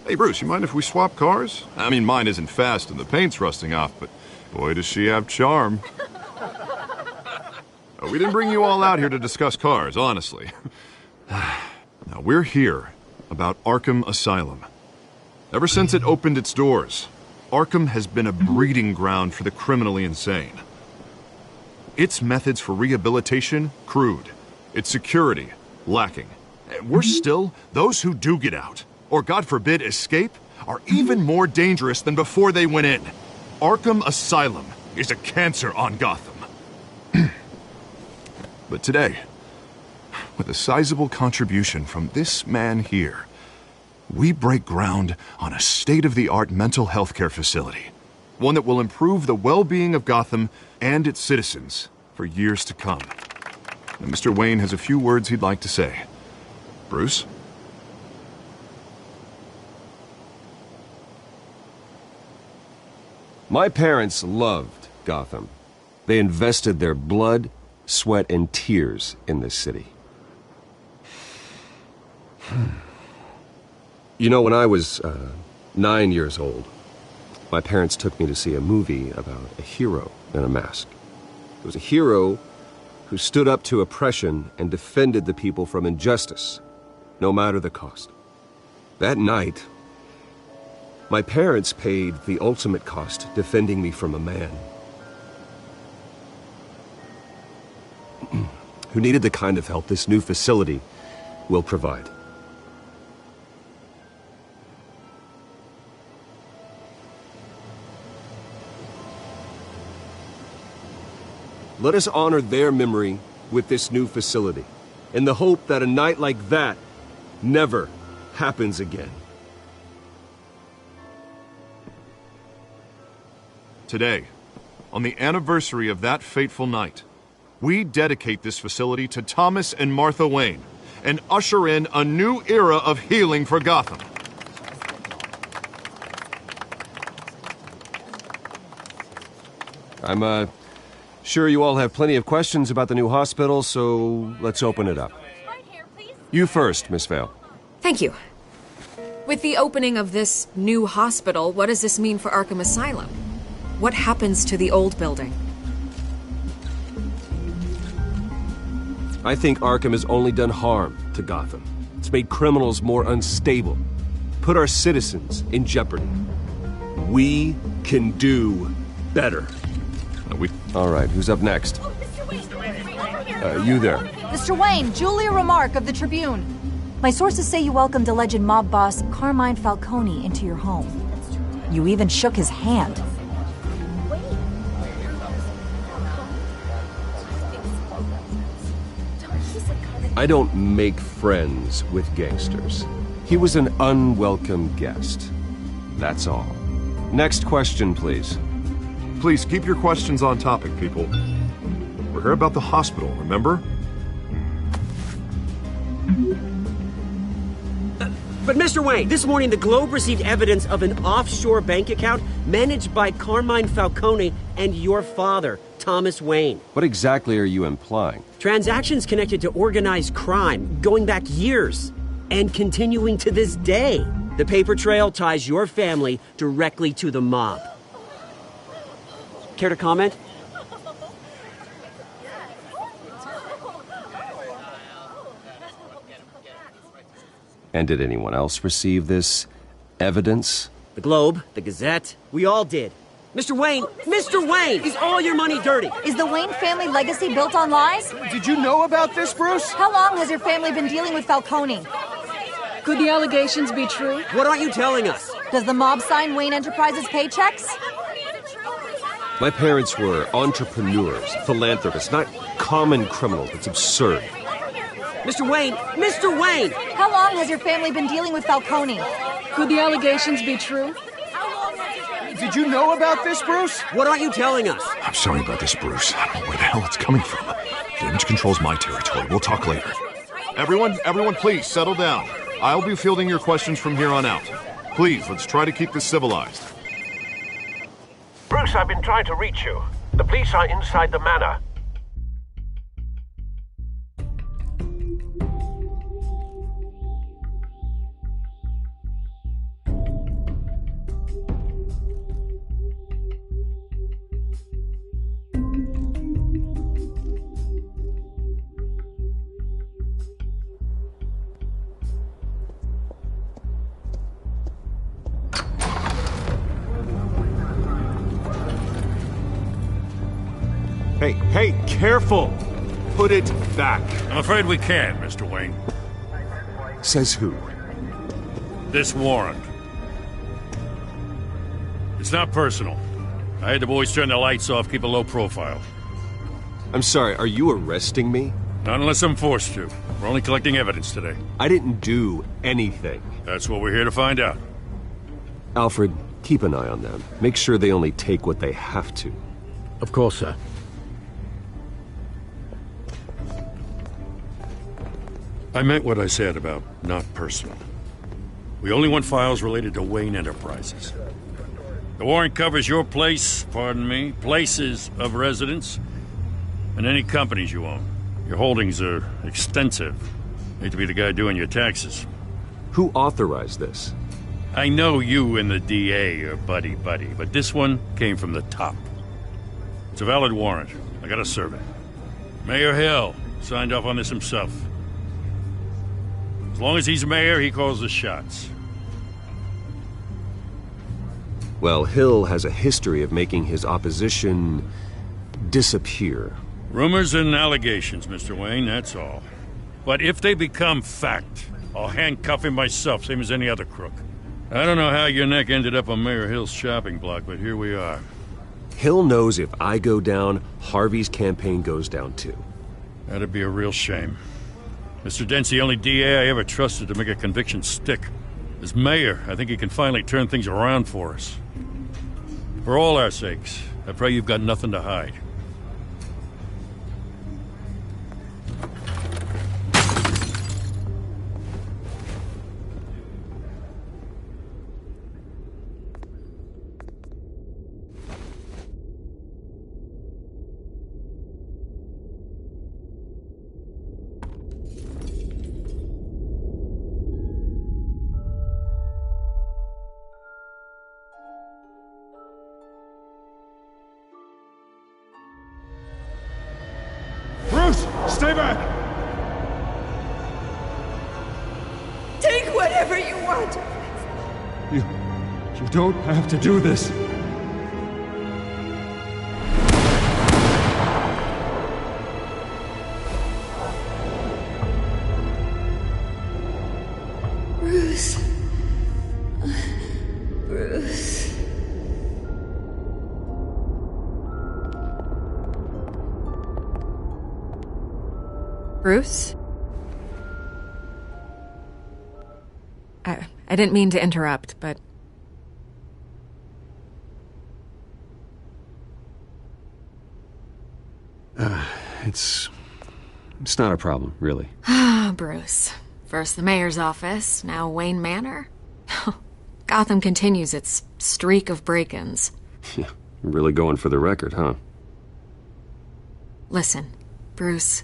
Hey, Bruce, you mind if we swap cars? I mean, mine isn't fast and the paint's rusting off, but boy, does she have charm. We didn't bring you all out here to discuss cars, honestly. Now, we're here about Arkham Asylum. Ever since it opened its doors, Arkham has been a breeding ground for the criminally insane. Its methods for rehabilitation, crude. Its security, lacking. And worse still, those who do get out, or God forbid escape, are even more dangerous than before they went in. Arkham Asylum is a cancer on Gotham. But today, with a sizable contribution from this man here, we break ground on a state-of-the-art mental health care facility. One that will improve the well-being of Gotham and its citizens for years to come. And Mr. Wayne has a few words he'd like to say. Bruce? My parents loved Gotham. They invested their blood, sweat, and tears in this city. You know, when I was 9 years old, my parents took me to see a movie about a hero in a mask. It was a hero who stood up to oppression and defended the people from injustice, no matter the cost. That night, my parents paid the ultimate cost defending me from a man who needed the kind of help this new facility will provide. Let us honor their memory with this new facility, in the hope that a night like that never happens again. Today, on the anniversary of that fateful night, we dedicate this facility to Thomas and Martha Wayne and usher in a new era of healing for Gotham. I'm sure you all have plenty of questions about the new hospital, so let's open it up. Right here, please. You first, Miss Vale. Thank you. With the opening of this new hospital, what does this mean for Arkham Asylum? What happens to the old building? I think Arkham has only done harm to Gotham. It's made criminals more unstable, put our citizens in jeopardy. We can do better. All right, who's up next? You there. Mr. Wayne, Julia Remark of the Tribune. My sources say you welcomed alleged mob boss Carmine Falcone into your home. You even shook his hand. I don't make friends with gangsters. He was an unwelcome guest. That's all. Next question, please. Please keep your questions on topic, people. We're here about the hospital, remember? But Mr. Wayne, this morning the Globe received evidence of an offshore bank account managed by Carmine Falcone and your father, Thomas Wayne. What exactly are you implying? Transactions connected to organized crime going back years and continuing to this day. The paper trail ties your family directly to the mob. Care to comment? And did anyone else receive this evidence? The Globe, the Gazette, we all did. Mr. Wayne! Mr. Wayne! Is all your money dirty? Is the Wayne family legacy built on lies? Did you know about this, Bruce? How long has your family been dealing with Falcone? Could the allegations be true? What aren't you telling us? Does the mob sign Wayne Enterprises paychecks? My parents were entrepreneurs, philanthropists, not common criminals. It's absurd. Mr. Wayne! Mr. Wayne! How long has your family been dealing with Falcone? Could the allegations be true? Did you know about this, Bruce? What aren't you telling us? I'm sorry about this, Bruce. I don't know where the hell it's coming from. Damage control's my territory. We'll talk later. Everyone, please, settle down. I'll be fielding your questions from here on out. Please, let's try to keep this civilized. Bruce, I've been trying to reach you. The police are inside the manor. Hey, careful! Put it back. I'm afraid we can't, Mr. Wayne. Says who? This warrant. It's not personal. I had the boys turn the lights off, keep a low profile. I'm sorry, are you arresting me? Not unless I'm forced to. We're only collecting evidence today. I didn't do anything. That's what we're here to find out. Alfred, keep an eye on them. Make sure they only take what they have to. Of course, sir. I meant what I said about not personal. We only want files related to Wayne Enterprises. The warrant covers your place, pardon me, places of residence, and any companies you own. Your holdings are extensive. Hate to be the guy doing your taxes. Who authorized this? I know you and the DA are buddy-buddy, but this one came from the top. It's a valid warrant. I gotta serve it. Mayor Hill signed off on this himself. As long as he's mayor, he calls the shots. Well, Hill has a history of making his opposition disappear. Rumors and allegations, Mr. Wayne, that's all. But if they become fact, I'll handcuff him myself, same as any other crook. I don't know how your neck ended up on Mayor Hill's shopping block, but here we are. Hill knows if I go down, Harvey's campaign goes down too. That'd be a real shame. Mr. Dent's the only DA I ever trusted to make a conviction stick. As mayor, I think he can finally turn things around for us. For all our sakes, I pray you've got nothing to hide. Stay back! Take whatever you want. You don't have to do this. Bruce. Bruce. Bruce? I didn't mean to interrupt, but... It's not a problem, really. Ah, Bruce. First the mayor's office, now Wayne Manor. Gotham continues its streak of break-ins. Yeah, you're really going for the record, huh? Listen, Bruce.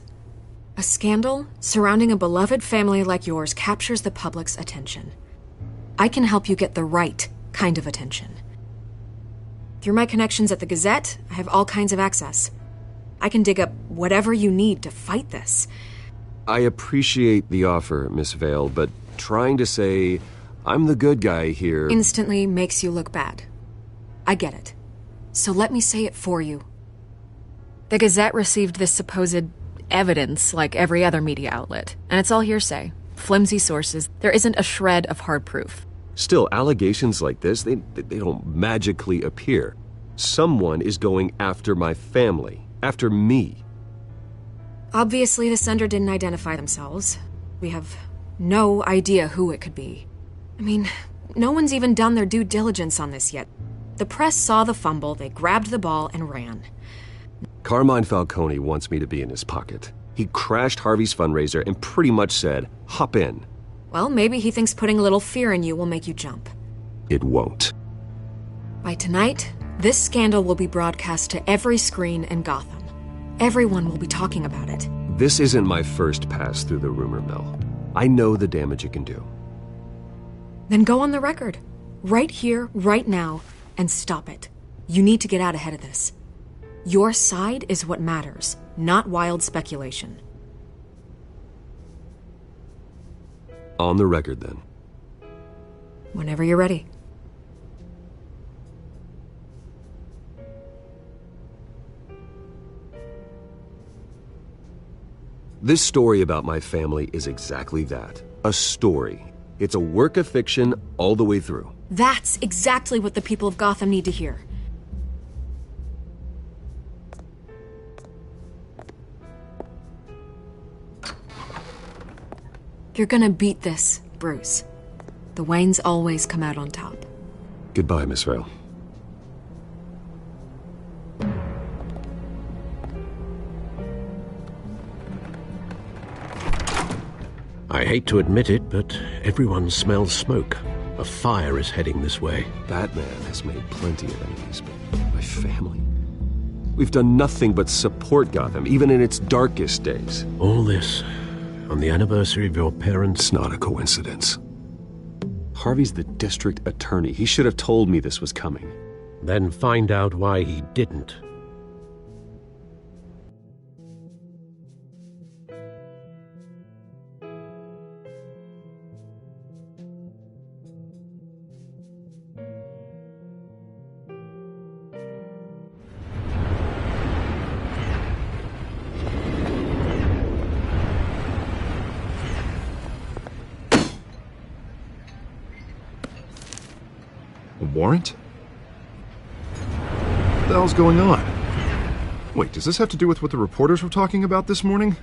A scandal surrounding a beloved family like yours captures the public's attention. I can help you get the right kind of attention. Through my connections at the Gazette, I have all kinds of access. I can dig up whatever you need to fight this. I appreciate the offer, Miss Vale, but trying to say I'm the good guy here... instantly makes you look bad. I get it. So let me say it for you. The Gazette received this supposed evidence like every other media outlet, and it's all hearsay. Flimsy sources. There isn't a shred of hard proof. Still, allegations like this, they don't magically appear. Someone is going after my family, after me. Obviously, the sender didn't identify themselves. We have no idea who it could be. I mean, no one's even done their due diligence on this yet. The press saw the fumble, they grabbed the ball and ran. Carmine Falcone wants me to be in his pocket. He crashed Harvey's fundraiser and pretty much said, hop in. Well, maybe he thinks putting a little fear in you will make you jump. It won't. By tonight, this scandal will be broadcast to every screen in Gotham. Everyone will be talking about it. This isn't my first pass through the rumor mill. I know the damage it can do. Then go on the record. Right here, right now, and stop it. You need to get out ahead of this. Your side is what matters, not wild speculation. On the record, then. Whenever you're ready. This story about my family is exactly that. A story. It's a work of fiction all the way through. That's exactly what the people of Gotham need to hear. You're gonna beat this, Bruce. The Waynes always come out on top. Goodbye, Miss Vale. I hate to admit it, but everyone smells smoke. A fire is heading this way. Batman has made plenty of enemies, but my family... We've done nothing but support Gotham, even in its darkest days. All this on the anniversary of your parents'... It's not a coincidence. Harvey's the district attorney. He should have told me this was coming. Then find out why he didn't. Warrant? What the hell's going on? Wait, does this have to do with what the reporters were talking about this morning?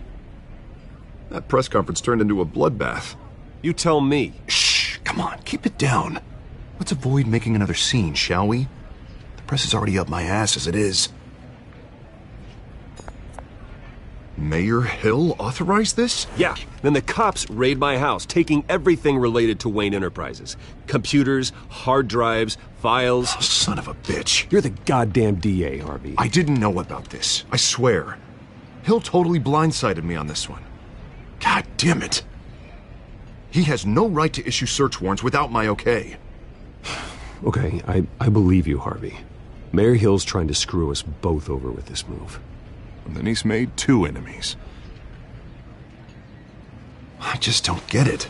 That press conference turned into a bloodbath. You tell me. Shh, come on, keep it down. Let's avoid making another scene, shall we? The press is already up my ass as it is. Mayor Hill authorized this? Yeah, then the cops raid my house, taking everything related to Wayne Enterprises. Computers, hard drives, files. Oh, son of a bitch. You're the goddamn DA, Harvey. I didn't know about this, I swear. Hill totally blindsided me on this one. God damn it. He has no right to issue search warrants without my okay. Okay, I believe you, Harvey. Mayor Hill's trying to screw us both over with this move. And then he's made two enemies. I just don't get it.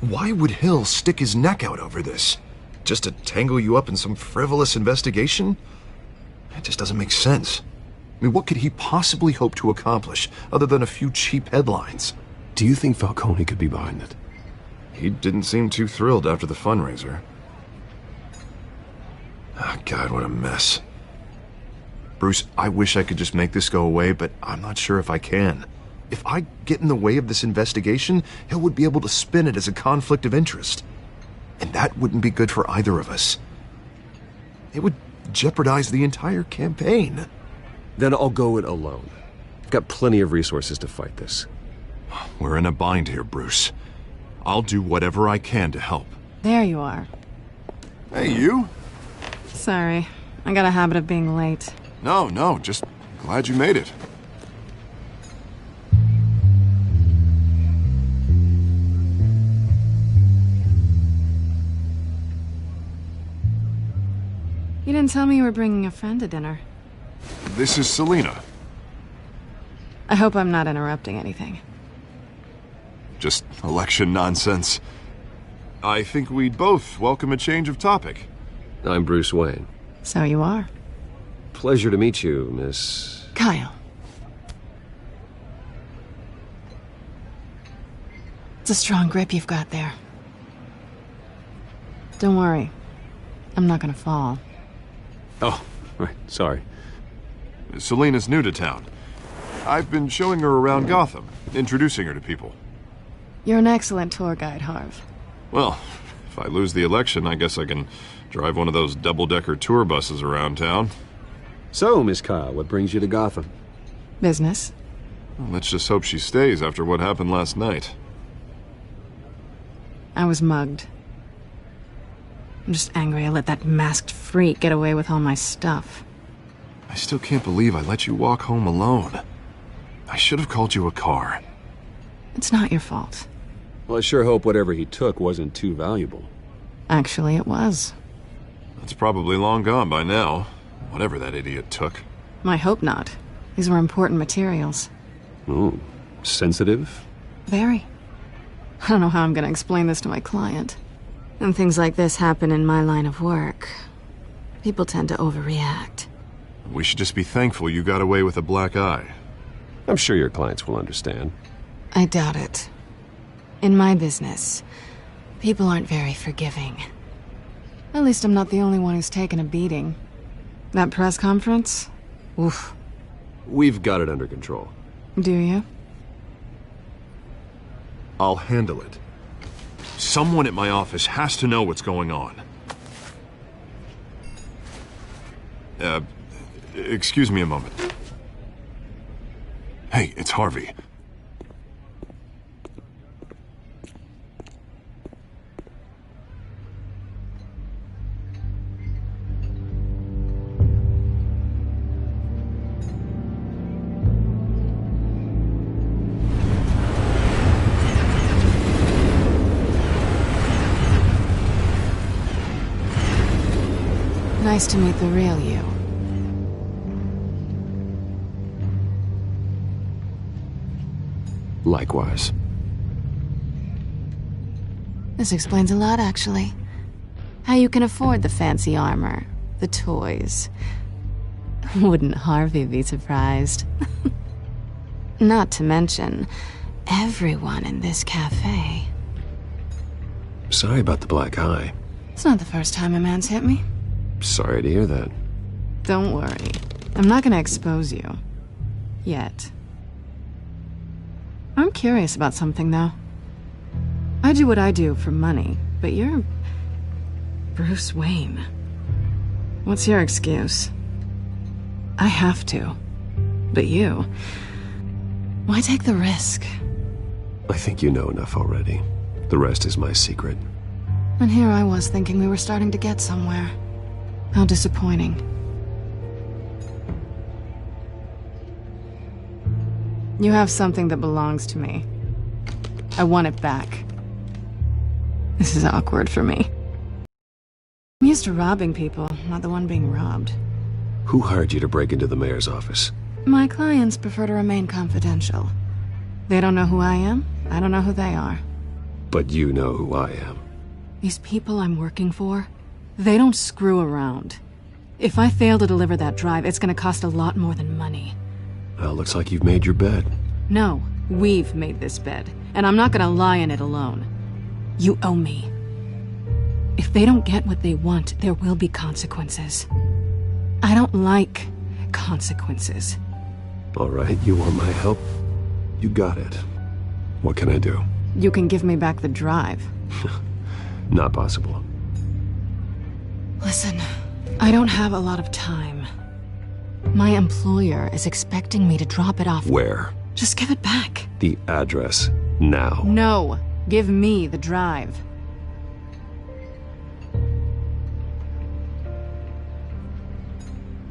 Why would Hill stick his neck out over this? Just to tangle you up in some frivolous investigation? It just doesn't make sense. I mean, what could he possibly hope to accomplish other than a few cheap headlines? Do you think Falcone could be behind it? He didn't seem too thrilled after the fundraiser. Oh, God, what a mess. Bruce, I wish I could just make this go away, but I'm not sure if I can. If I get in the way of this investigation, Hill would be able to spin it as a conflict of interest. And that wouldn't be good for either of us. It would jeopardize the entire campaign. Then I'll go it alone. I've got plenty of resources to fight this. We're in a bind here, Bruce. I'll do whatever I can to help. There you are. Hey, you? Sorry. I got a habit of being late. No, just glad you made it. You didn't tell me you were bringing a friend to dinner. This is Selina. I hope I'm not interrupting anything. Just election nonsense. I think we'd both welcome a change of topic. I'm Bruce Wayne. So you are. Pleasure to meet you, Miss... Kyle. It's a strong grip you've got there. Don't worry. I'm not gonna fall. Oh, right, sorry. Selina's new to town. I've been showing her around Gotham, introducing her to people. You're an excellent tour guide, Harv. Well, if I lose the election, I guess I can drive one of those double-decker tour buses around town. So, Miss Kyle, what brings you to Gotham? Business. Well, let's just hope she stays after what happened last night. I was mugged. I'm just angry I let that masked freak get away with all my stuff. I still can't believe I let you walk home alone. I should have called you a car. It's not your fault. Well, I sure hope whatever he took wasn't too valuable. Actually, it was. It's probably long gone by now, whatever that idiot took. I hope not. These were important materials. Ooh, sensitive? Very. I don't know how I'm gonna explain this to my client. When things like this happen in my line of work, people tend to overreact. We should just be thankful you got away with a black eye. I'm sure your clients will understand. I doubt it. In my business, people aren't very forgiving. At least I'm not the only one who's taken a beating. That press conference? Oof. We've got it under control. Do you? I'll handle it. Someone at my office has to know what's going on. Excuse me a moment. Hey, it's Harvey. Nice to meet the real you. Likewise. This explains a lot, actually. How you can afford the fancy armor, the toys. Wouldn't Harvey be surprised? Not to mention, everyone in this cafe. Sorry about the black eye. It's not the first time a man's hit me. Sorry to hear that. Don't worry. I'm not gonna expose you. Yet. I'm curious about something, though. I do what I do for money, but you're... Bruce Wayne. What's your excuse? I have to. But you... Why take the risk? I think you know enough already. The rest is my secret. And here I was thinking we were starting to get somewhere. How disappointing. You have something that belongs to me. I want it back. This is awkward for me. I'm used to robbing people, not the one being robbed. Who hired you to break into the mayor's office? My clients prefer to remain confidential. They don't know who I am, I don't know who they are. But you know who I am. These people I'm working for, they don't screw around. If I fail to deliver that drive, it's gonna cost a lot more than money. Well, looks like you've made your bed. No, we've made this bed, and I'm not gonna lie in it alone. You owe me. If they don't get what they want, there will be consequences. I don't like consequences. All right, you want my help? You got it. What can I do? You can give me back the drive. Not possible. Listen, I don't have a lot of time. My employer is expecting me to drop it off. Where? Just give it back. The address, now. No, give me the drive.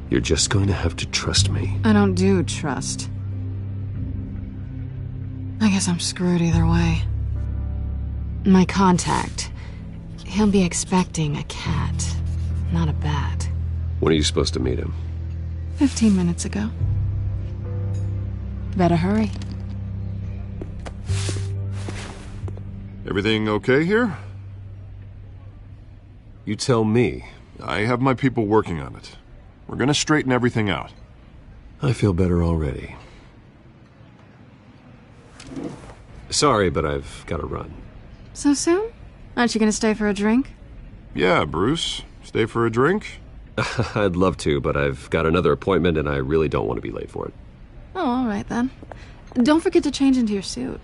You're just going to have to trust me. I don't do trust. I guess I'm screwed either way. My contact, he'll be expecting a cat, not a bat. When are you supposed to meet him? 15 minutes ago. Better hurry. Everything okay here? You tell me. I have my people working on it. We're gonna straighten everything out. I feel better already. Sorry, but I've got to run. So soon? Aren't you gonna stay for a drink? Yeah, Bruce. Stay for a drink? I'd love to, but I've got another appointment and I really don't want to be late for it. Oh, all right then. Don't forget to change into your suit.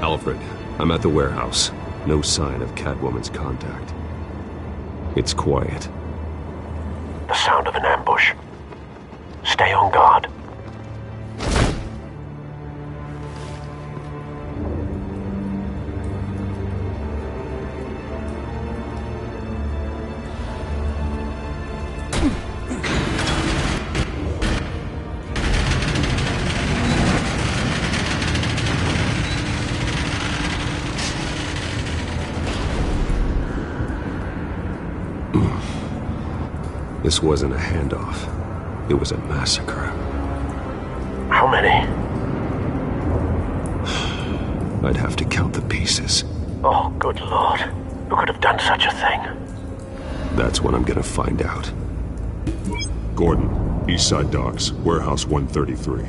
Alfred, I'm at the warehouse. No sign of Catwoman's contact. It's quiet. The sound of an ambush. Stay on guard. This wasn't a handoff. It was a massacre. How many? I'd have to count the pieces. Oh, good lord. Who could have done such a thing? That's what I'm gonna find out. Gordon, Eastside Docks, Warehouse 133.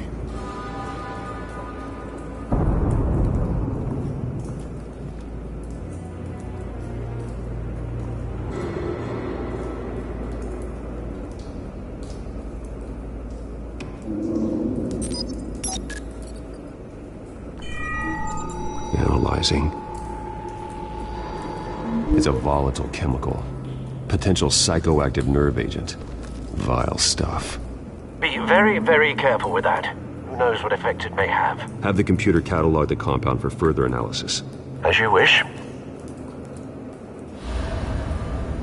Analyzing. It's a volatile chemical. Potential psychoactive nerve agent. Vile stuff. Be very, very careful with that. Who knows what effect it may have. Have the computer catalog the compound for further analysis. As you wish.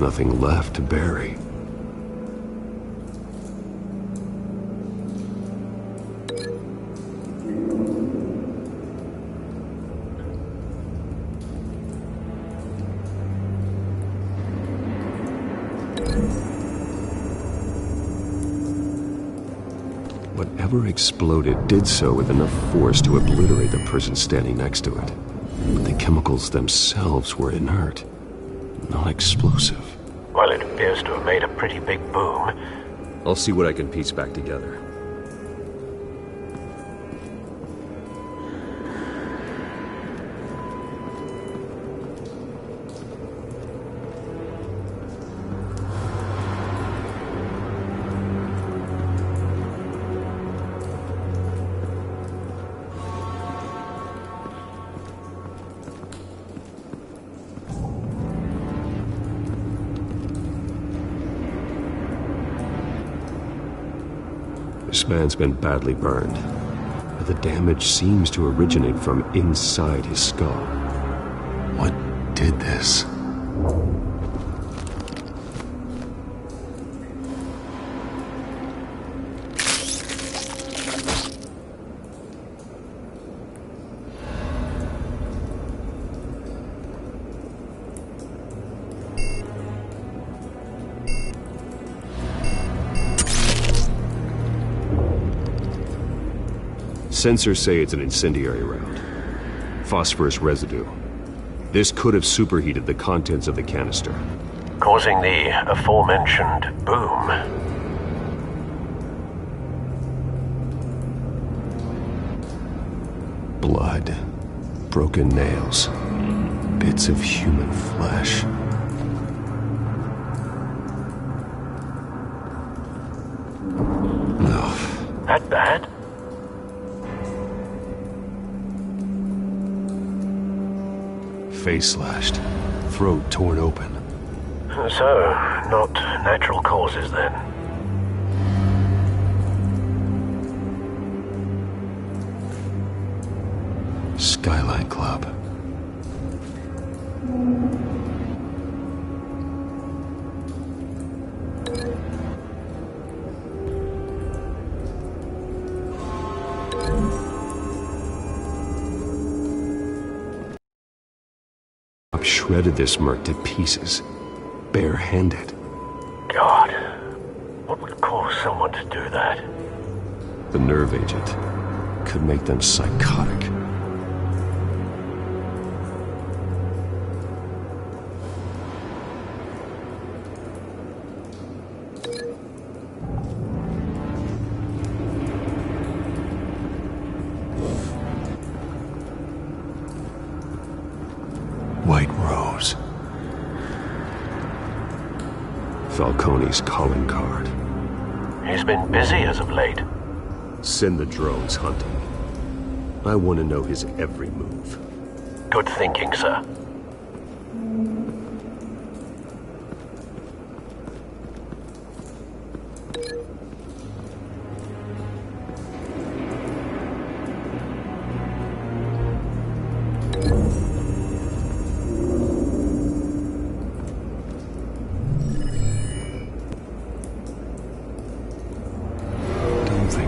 Nothing left to bury. Whatever exploded did so with enough force to obliterate the person standing next to it. But the chemicals themselves were inert, not explosive. Well, it appears to have made a pretty big boom. I'll see what I can piece back together. This man's been badly burned, but The damage seems to originate from inside his skull. What did this? Sensors say it's an incendiary round. Phosphorus residue. This could have superheated the contents of the canister, causing the aforementioned boom. Blood, broken nails, bits of human flesh. No. That bad? Face slashed, throat torn open. So, not natural causes then. Skyline Club. Shredded this merc to pieces, bare-handed. God, what would cause someone to do that? The nerve agent could make them psychotic. White Rose. Falcone's calling card. He's been busy as of late. Send the drones hunting. I want to know his every move. Good thinking, sir.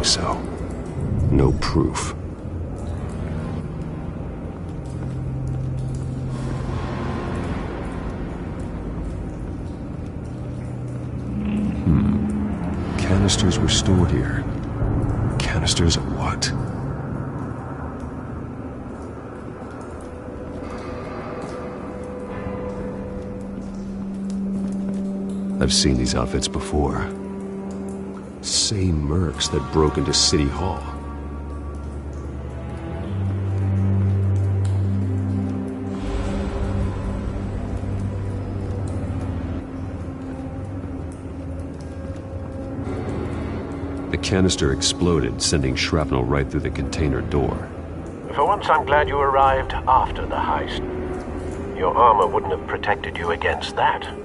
So, no proof. Canisters were stored here. Canisters of what? I've seen these outfits before. Same mercs that broke into City Hall. The canister exploded, sending shrapnel right through the container door. For once, I'm glad you arrived after the heist. Your armor wouldn't have protected you against that.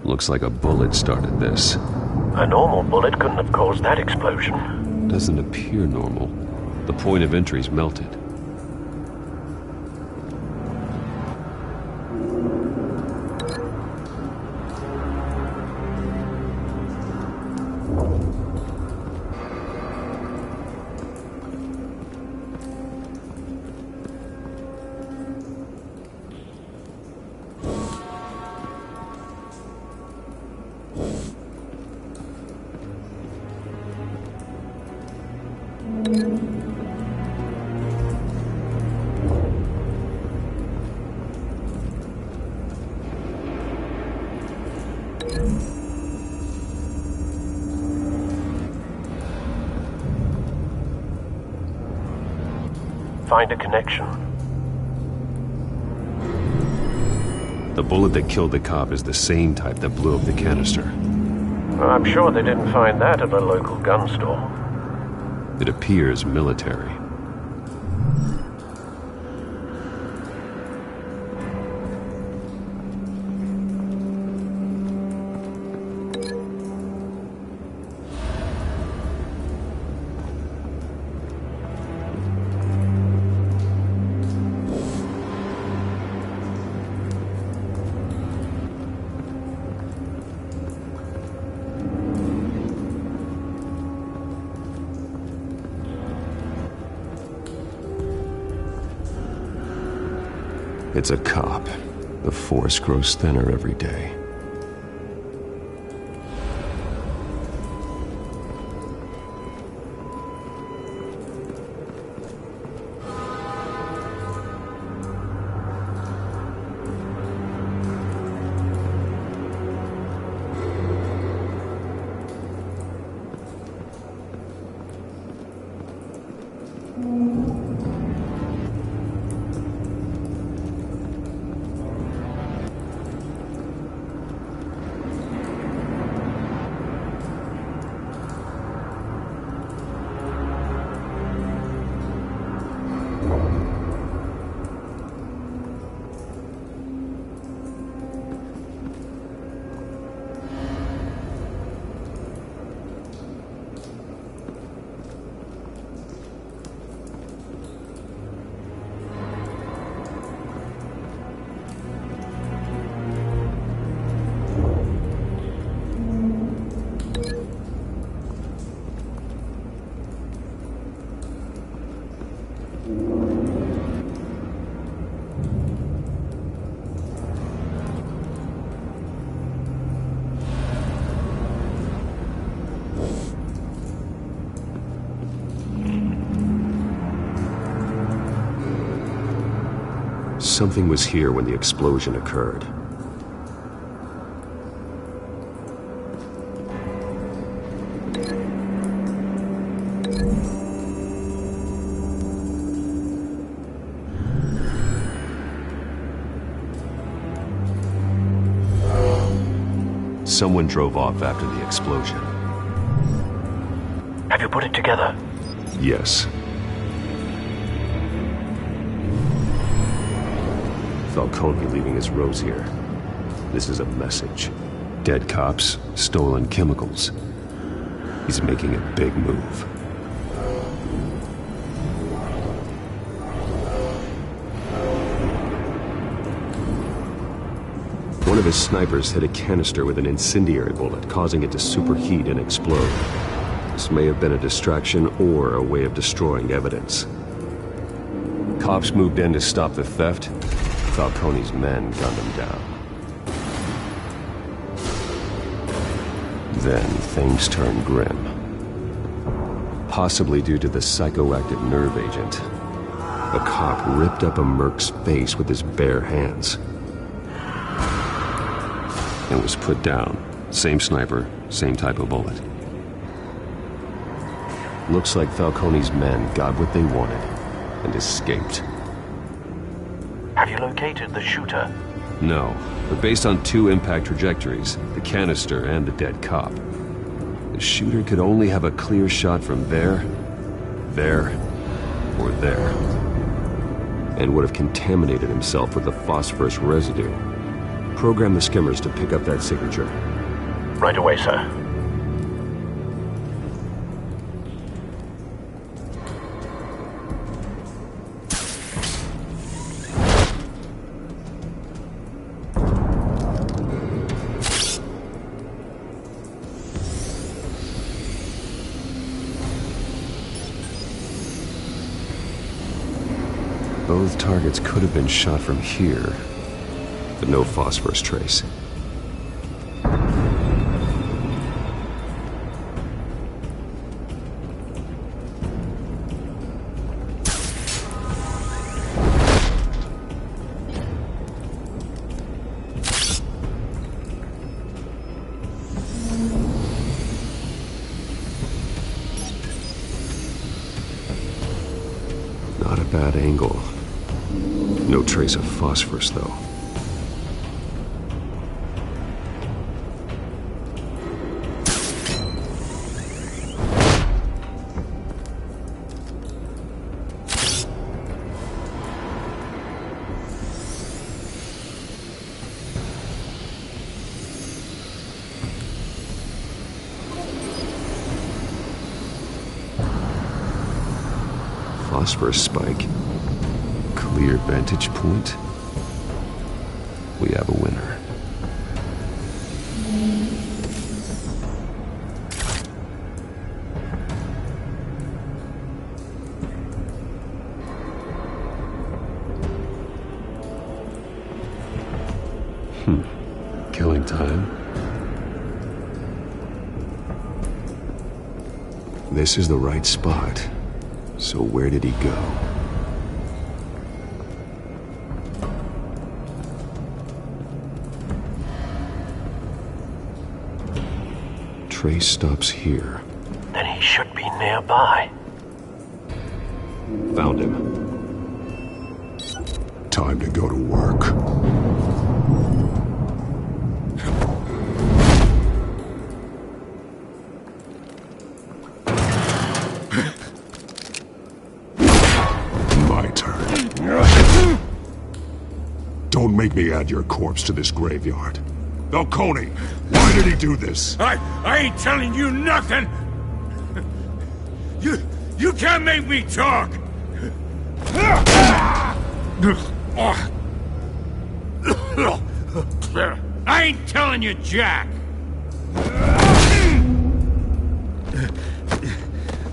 Looks like a bullet started this. A normal bullet couldn't have caused that explosion. Doesn't appear normal. The point of entry's melted. Find a connection. The bullet that killed the cop is the same type that blew up the canister. I'm sure they didn't find that at a local gun store. It appears military. It's a cop. The force grows thinner every day. Something was here when the explosion occurred. Someone drove off after the explosion. Have you put it together? Yes. Falcone leaving his rose here. This is a message. Dead cops, stolen chemicals. He's making a big move. One of his snipers hit a canister with an incendiary bullet, causing it to superheat and explode. This may have been a distraction or a way of destroying evidence. Cops moved in to stop the theft. Falcone's men gunned him down. Then things turned grim. Possibly due to the psychoactive nerve agent. A cop ripped up a merc's face with his bare hands. And was put down. Same sniper, same type of bullet. Looks like Falcone's men got what they wanted and escaped. Have you located the shooter? No, but based on two impact trajectories, the canister and the dead cop, the shooter could only have a clear shot from there, or there, and would have contaminated himself with the phosphorus residue. Program the skimmers to pick up that signature. Right away, sir. Both targets could have been shot from here, but no phosphorus trace. Not a bad angle. No trace of phosphorus, though. Phosphorus spike. Clear vantage point. We have a winner. Killing time. This is the right spot. So where did he go? Trace stops here. Then he should be nearby. Found him. Time to go to work. Don't make me add your corpse to this graveyard. Falcone, why did he do this? I ain't telling you nothing! You can't make me talk! I ain't telling you jack!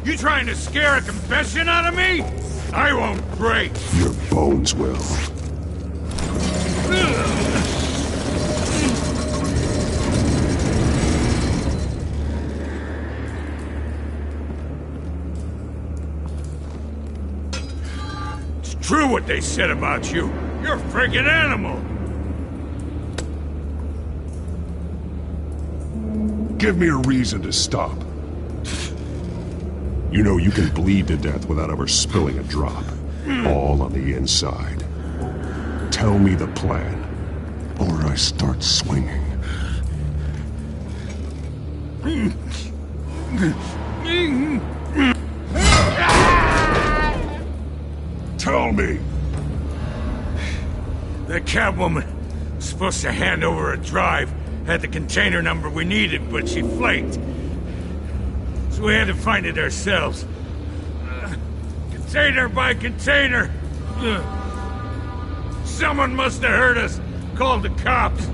You trying to scare a confession out of me? I won't break! Your bones will. It's true what they said about you. You're a friggin' animal. Give me a reason to stop. You know you can bleed to death without ever spilling a drop. All on the inside. Tell me the plan, or I start swinging. Tell me! The Catwoman was supposed to hand over a drive, had the container number we needed, but she flaked. So we had to find it ourselves. Container by container. Someone must have heard us, called the cops.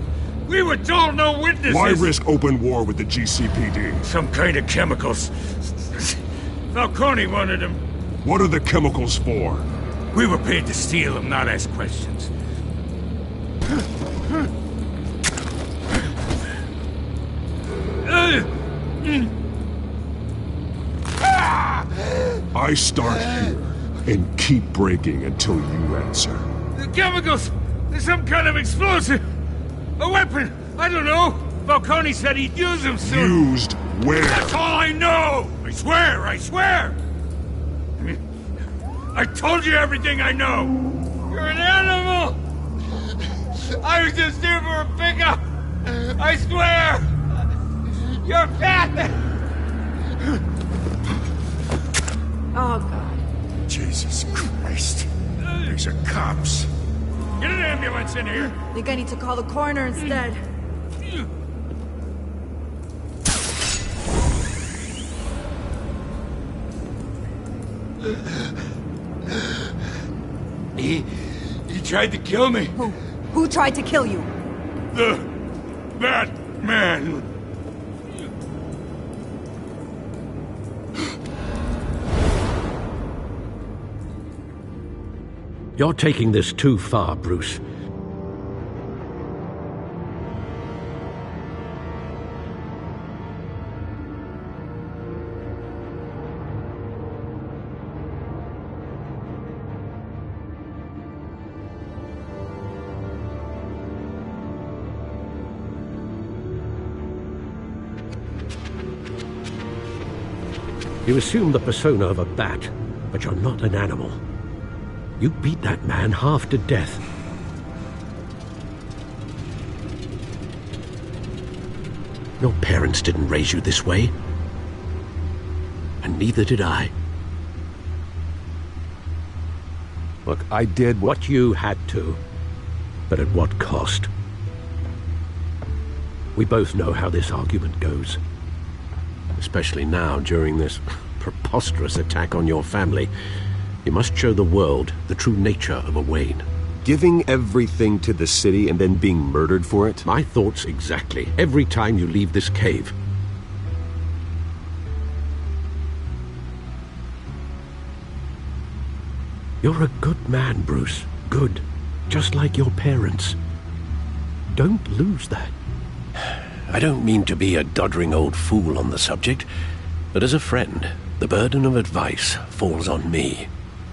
We were told no witnesses. Why risk open war with the GCPD? Some kind of chemicals. Falcone wanted them. What are the chemicals for? We were paid to steal them, not ask questions. I start here and keep breaking until you answer. The chemicals! There's some kind of explosive! A weapon! I don't know! Falcone said he'd use them soon! Used where? That's all I know! I swear! I swear! I told you everything I know! You're an animal! I was just here for a pickup! I swear! You're fat! Oh, God. Jesus Christ. These are cops. Get an ambulance in here! I think I need to call the coroner instead. He tried to kill me. Who tried to kill you? The Batman. You're taking this too far, Bruce. You assume the persona of a bat, but you're not an animal. You beat that man half to death. Your parents didn't raise you this way. And neither did I. Look, I did what you had to, but at what cost? We both know how this argument goes. Especially now, during this preposterous attack on your family. You must show the world the true nature of a Wayne. Giving everything to the city and then being murdered for it? My thoughts exactly. Every time you leave this cave. You're a good man, Bruce. Good. Just like your parents. Don't lose that. I don't mean to be a doddering old fool on the subject, but as a friend, the burden of advice falls on me.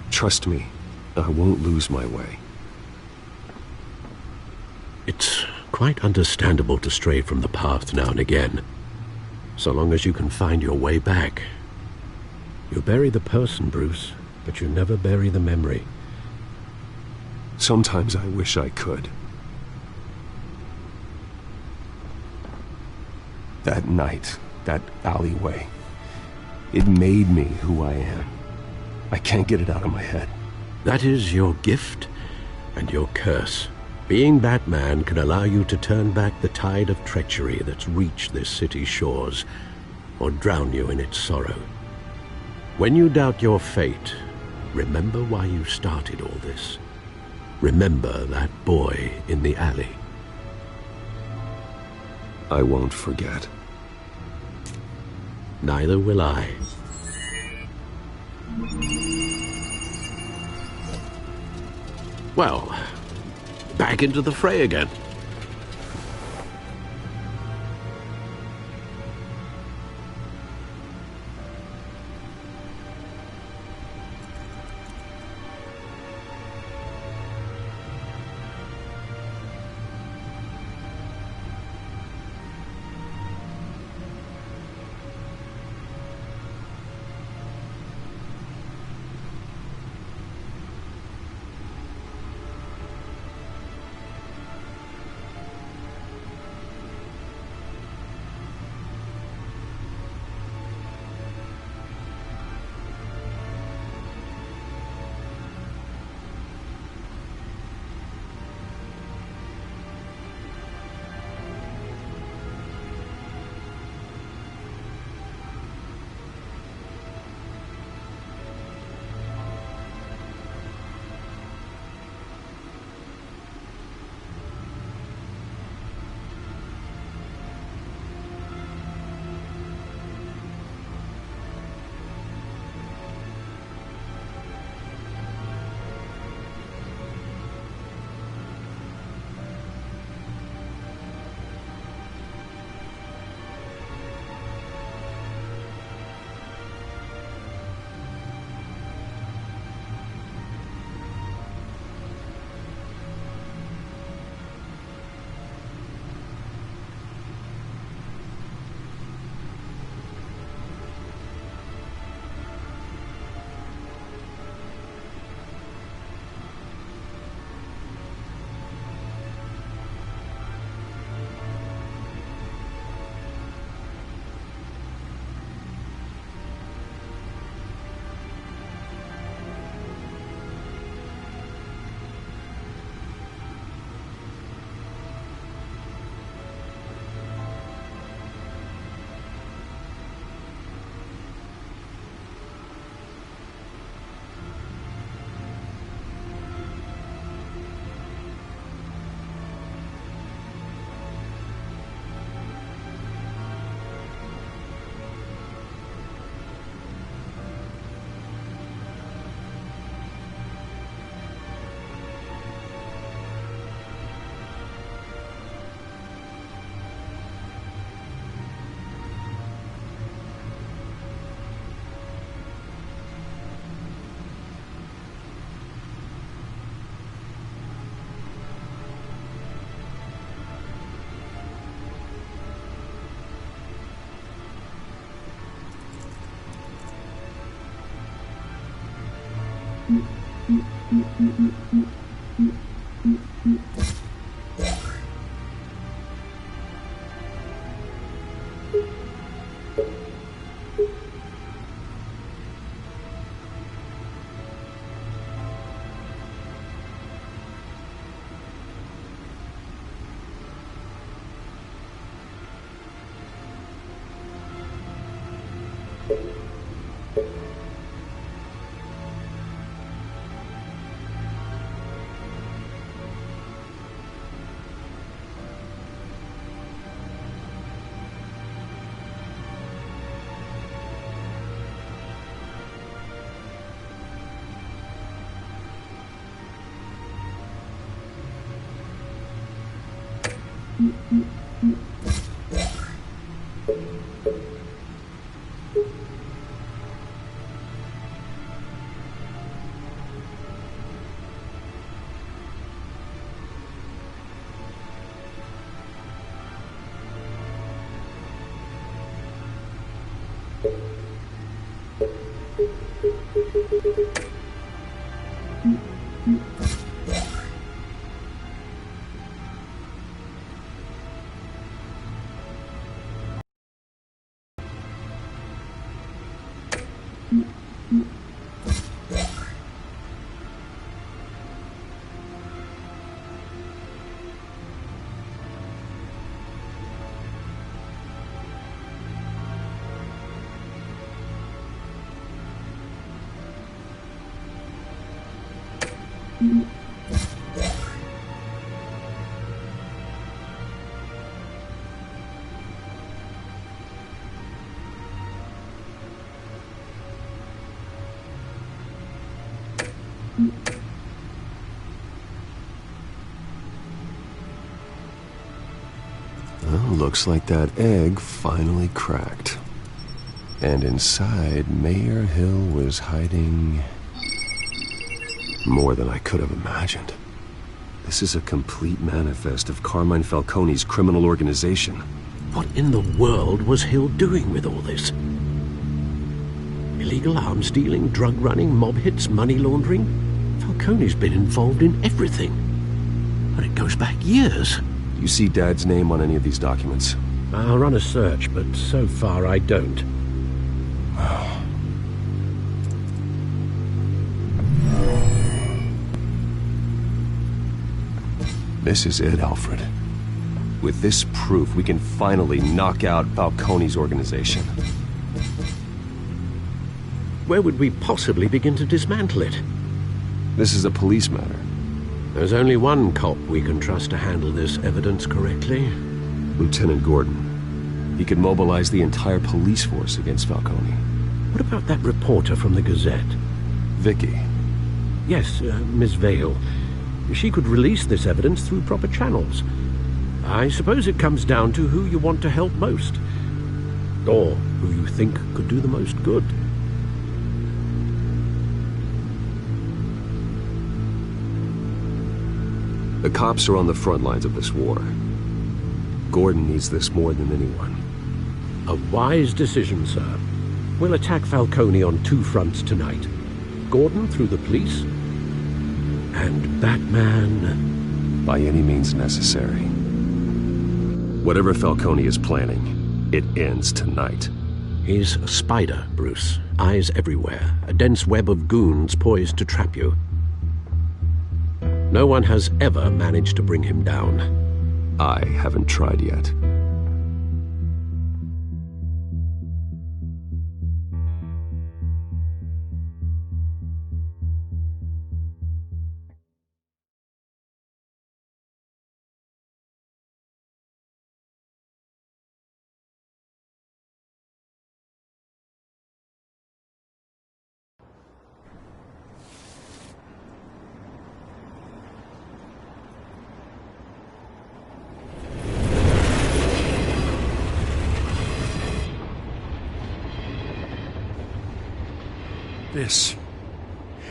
Trust me, I won't lose my way. It's quite understandable to stray from the path now and again, so long as you can find your way back. You bury the person, Bruce, but you never bury the memory. Sometimes I wish I could. That night, that alleyway, it made me who I am. I can't get it out of my head. That is your gift and your curse. Being Batman can allow you to turn back the tide of treachery that's reached this city's shores, or drown you in its sorrow. When you doubt your fate, remember why you started all this. Remember that boy in the alley. I won't forget. Neither will I. Well, back into the fray again. Well, looks like that egg finally cracked. And inside, Mayor Hill was hiding more than I could have imagined. This is a complete manifest of Carmine Falcone's criminal organization. What in the world was Hill doing with all this? Illegal arms dealing, drug running, mob hits, money laundering? Falcone's been involved in everything. And it goes back years. You see Dad's name on any of these documents? I'll run a search, but so far I don't. This is it, Alfred. With this proof, we can finally knock out Falcone's organization. Where would we possibly begin to dismantle it? This is a police matter. There's only one cop we can trust to handle this evidence correctly. Lieutenant Gordon. He could mobilize the entire police force against Falcone. What about that reporter from the Gazette? Vicky. Yes, Miss Vale. She could release this evidence through proper channels. I suppose it comes down to who you want to help most. Or who you think could do the most good. The cops are on the front lines of this war. Gordon needs this more than anyone. A wise decision, sir. We'll attack Falcone on two fronts tonight. Gordon through the police, and Batman... by any means necessary. Whatever Falcone is planning, it ends tonight. He's a spider, Bruce. Eyes everywhere. A dense web of goons poised to trap you. No one has ever managed to bring him down. I haven't tried yet.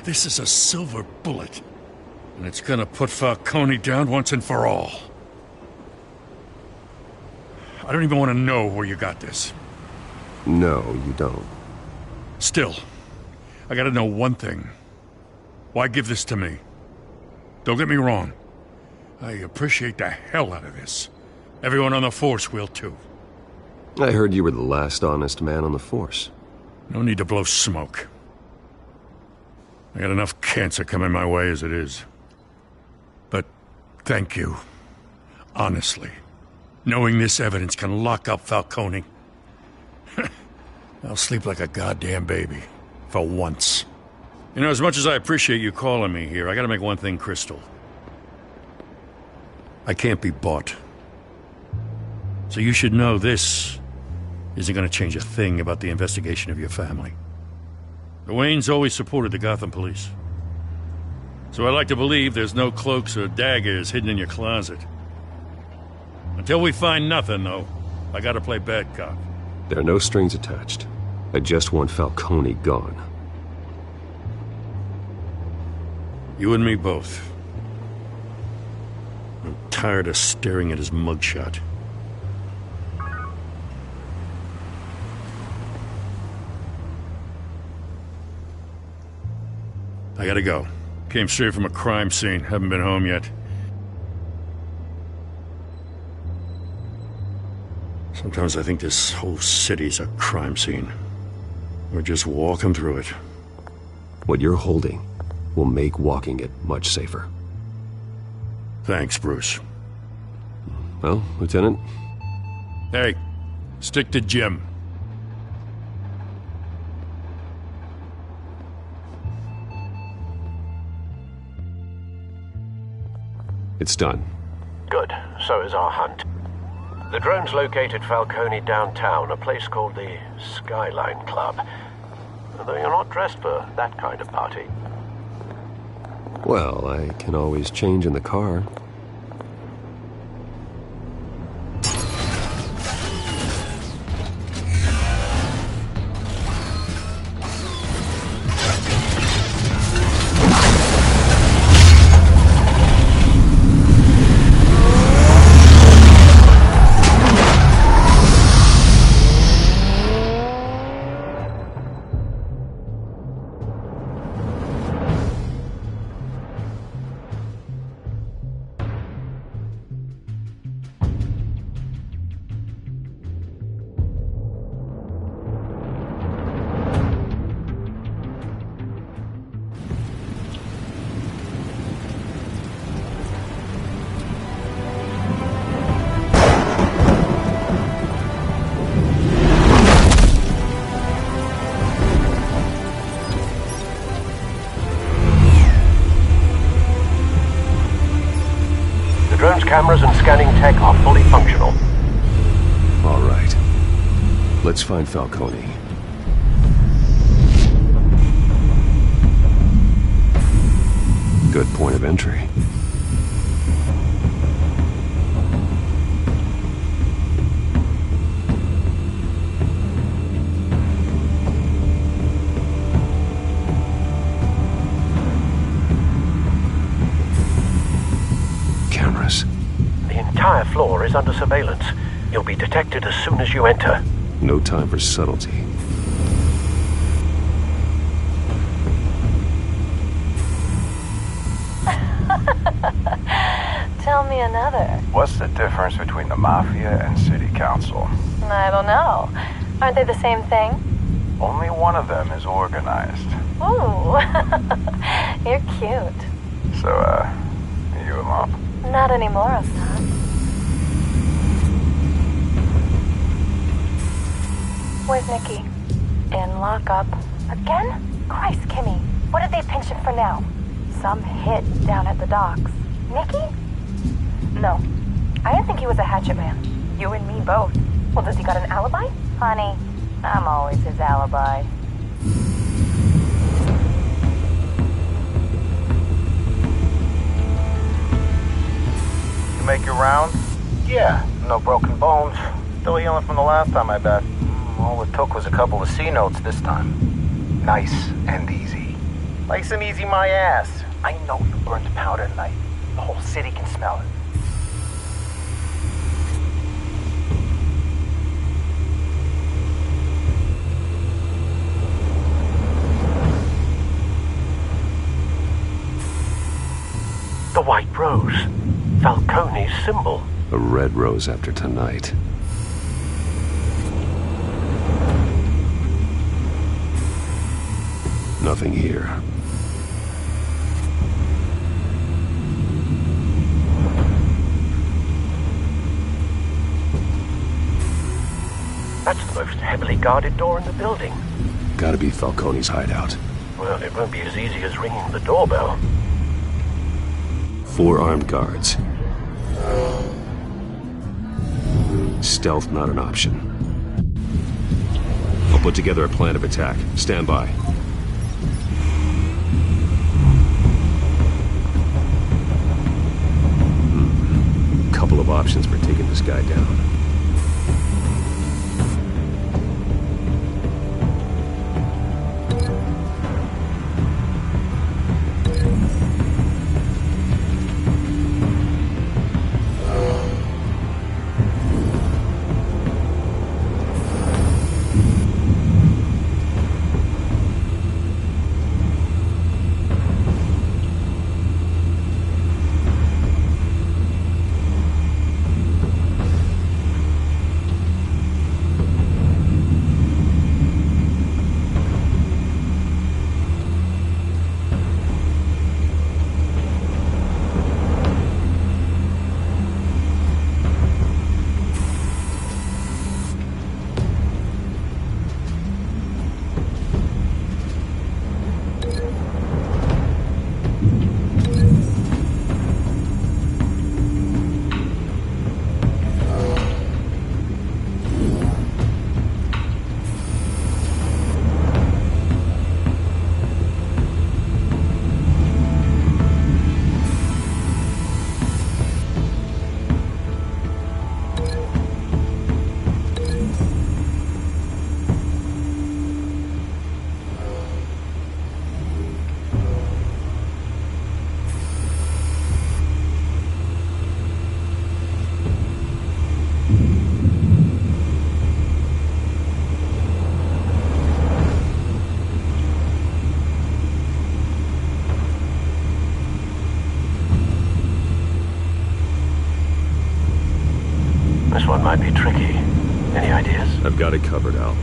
This is a silver bullet. And it's gonna put Falcone down once and for all. I don't even want to know where you got this. No, you don't. Still, I gotta know one thing. Why give this to me? Don't get me wrong. I appreciate the hell out of this. Everyone on the Force will too. I heard you were the last honest man on the Force. No need to blow smoke. I got enough cancer coming my way as it is. But thank you. Honestly. Knowing this evidence can lock up Falcone. I'll sleep like a goddamn baby. For once. You know, as much as I appreciate you calling me here, I gotta make one thing crystal. I can't be bought. So you should know this isn't gonna change a thing about the investigation of your family. The Waynes always supported the Gotham police. So I like to believe there's no cloaks or daggers hidden in your closet. Until we find nothing, though, I gotta play bad cop. There are no strings attached. I just want Falcone gone. You and me both. I'm tired of staring at his mugshot. I gotta go. Came straight from a crime scene. Haven't been home yet. Sometimes I think this whole city's a crime scene. We're just walking through it. What you're holding will make walking it much safer. Thanks, Bruce. Well, Lieutenant? Hey, stick to Jim. It's done. Good. So is our hunt. The drones located Falcone downtown, a place called the Skyline Club. Although you're not dressed for that kind of party. Well, I can always change in the car. Cameras and scanning tech are fully functional. All right. Let's find Falcone. Good point of entry. Cameras. The entire floor is under surveillance. You'll be detected as soon as you enter. No time for subtlety. Tell me another. What's the difference between the Mafia and City Council? I don't know. Aren't they the same thing? Only one of them is organized. Ooh, you're cute. So, are you a mop? Not anymore, I'm not. Where's Nikki? In lockup. Again? Christ, Kimmy. What did they pinch him for now? Some hit down at the docks. Nikki? No. I didn't think he was a hatchet man. You and me both. Well, does he got an alibi? Honey, I'm always his alibi. You make your rounds? Yeah, no broken bones. Still healing from the last time, I bet. All it took was a couple of C notes this time. Nice and easy. Nice and easy my ass. I know you burned powder tonight. The whole city can smell it. The White Rose. Falcone's symbol. A red rose after tonight. Nothing here. That's the most heavily guarded door in the building. Gotta be Falcone's hideout. Well, it won't be as easy as ringing the doorbell. 4 armed guards. Stealth not an option. I'll put together a plan of attack. Stand by. couple of options for taking this guy down. This one might be tricky. Any ideas? I've got it covered, Al.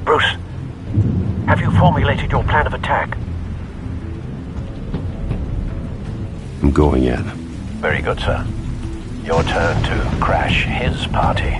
Bruce, have you formulated your plan of attack? I'm going in. Very good, sir. Your turn to crash his party.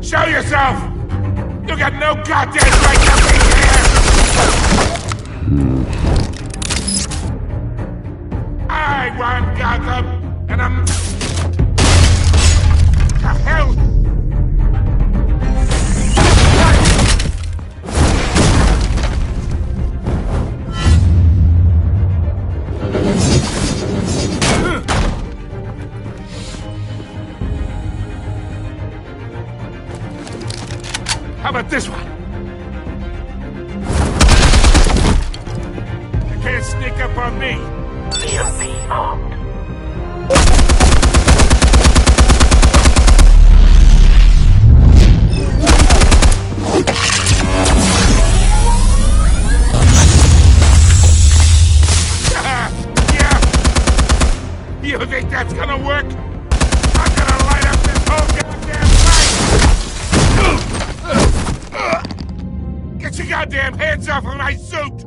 Show yourself! You got no goddamn right to be here! I want Gotham, and I'm... The hell? How about this one? You can't sneak up on me. EMP armed. Yeah. You think that's gonna work? I'm gonna light up this whole goddamn place! Get your goddamn hands off of my suit!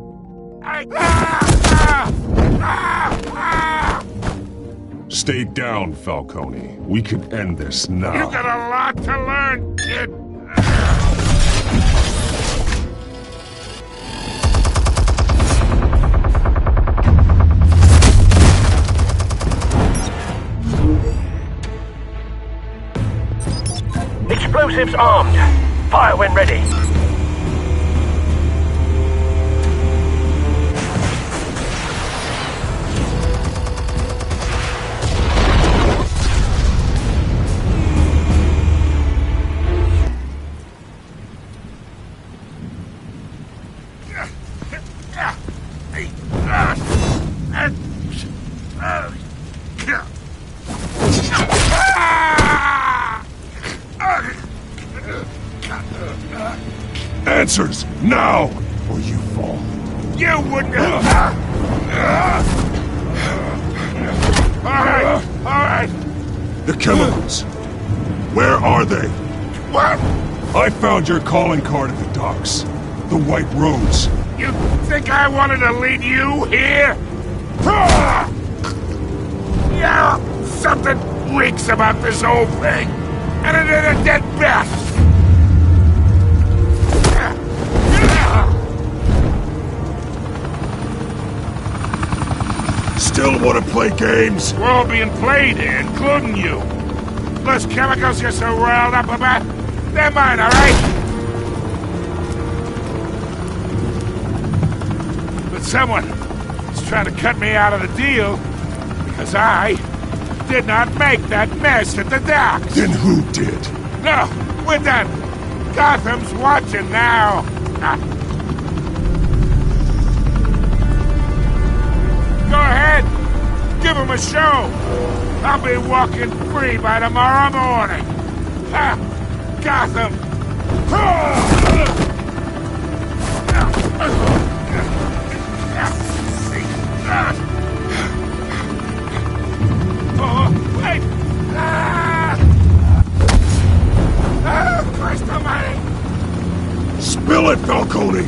Stay down, Falcone. We can end this now. You got a lot to learn, kid. Explosives armed. Fire when ready. Answers, now, or you fall. You wouldn't. All right. The chemicals. Where are they? What? I found your calling card at the docks. The White Rose. You think I wanted to lead you here? Yeah, something reeks about this whole thing. And it is a dead bat. Still want to play games? We're all being played here, including you. Those chemicals you're so riled up about, they're mine, all right? But someone is trying to cut me out of the deal because I did not make that mess at the docks. Then who did? No, we're done. Gotham's watching now. Go ahead. Give him a show. I'll be walking free by tomorrow morning. Gotham. Oh, wait. Christ almighty. Spill it, Falcone,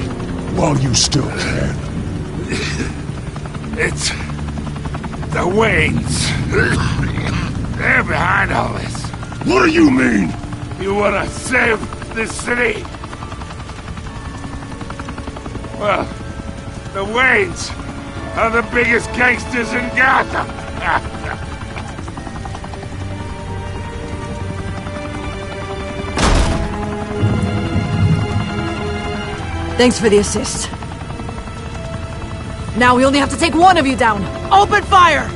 while you still can. It's the Waynes. They're behind all this. What do you mean? You want to save this city? Well, the Waynes are the biggest gangsters in Gotham. Thanks for the assist. Now we only have to take one of you down. Open fire!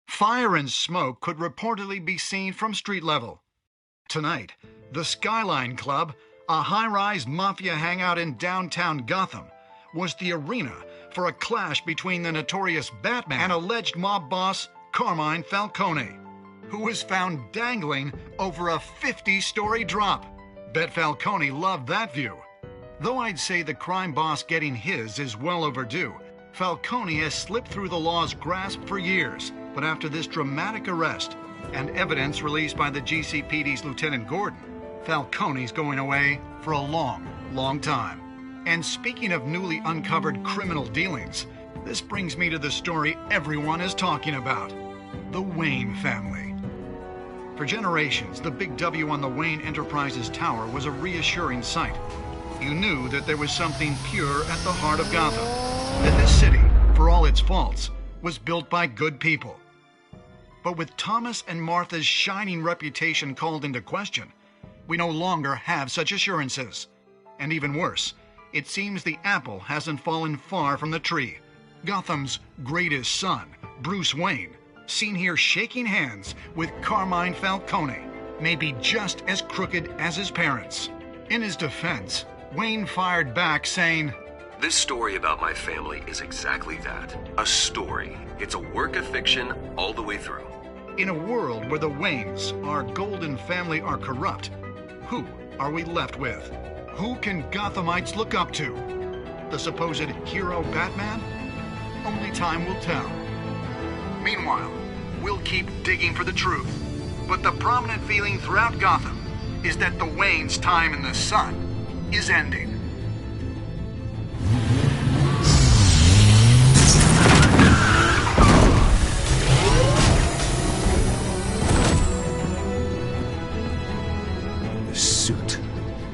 Fire and smoke could reportedly be seen from street level. Tonight, the Skyline Club, a high-rise mafia hangout in downtown Gotham, was the arena for a clash between the notorious Batman and alleged mob boss Carmine Falcone, who was found dangling over a 50-story drop. Bet Falcone loved that view. Though I'd say the crime boss getting his is well overdue, Falcone has slipped through the law's grasp for years. But after this dramatic arrest and evidence released by the GCPD's Lieutenant Gordon, Falcone's going away for a long, long time. And speaking of newly uncovered criminal dealings, this brings me to the story everyone is talking about: the Wayne family. For generations, the big W on the Wayne Enterprises Tower was a reassuring sight. You knew that there was something pure at the heart of Gotham, that this city, for all its faults, was built by good people. But with Thomas and Martha's shining reputation called into question, we no longer have such assurances. And even worse, it seems the apple hasn't fallen far from the tree. Gotham's greatest son, Bruce Wayne, seen here shaking hands with Carmine Falcone, may be just as crooked as his parents. In his defense, Wayne fired back saying, This story about my family is exactly that. A story. It's a work of fiction all the way through. In a world where the Waynes, our golden family, are corrupt, who are we left with? Who can Gothamites look up to? The supposed hero Batman? Only time will tell. Meanwhile, we'll keep digging for the truth. But the prominent feeling throughout Gotham is that the Waynes' time in the sun is ending. Suit,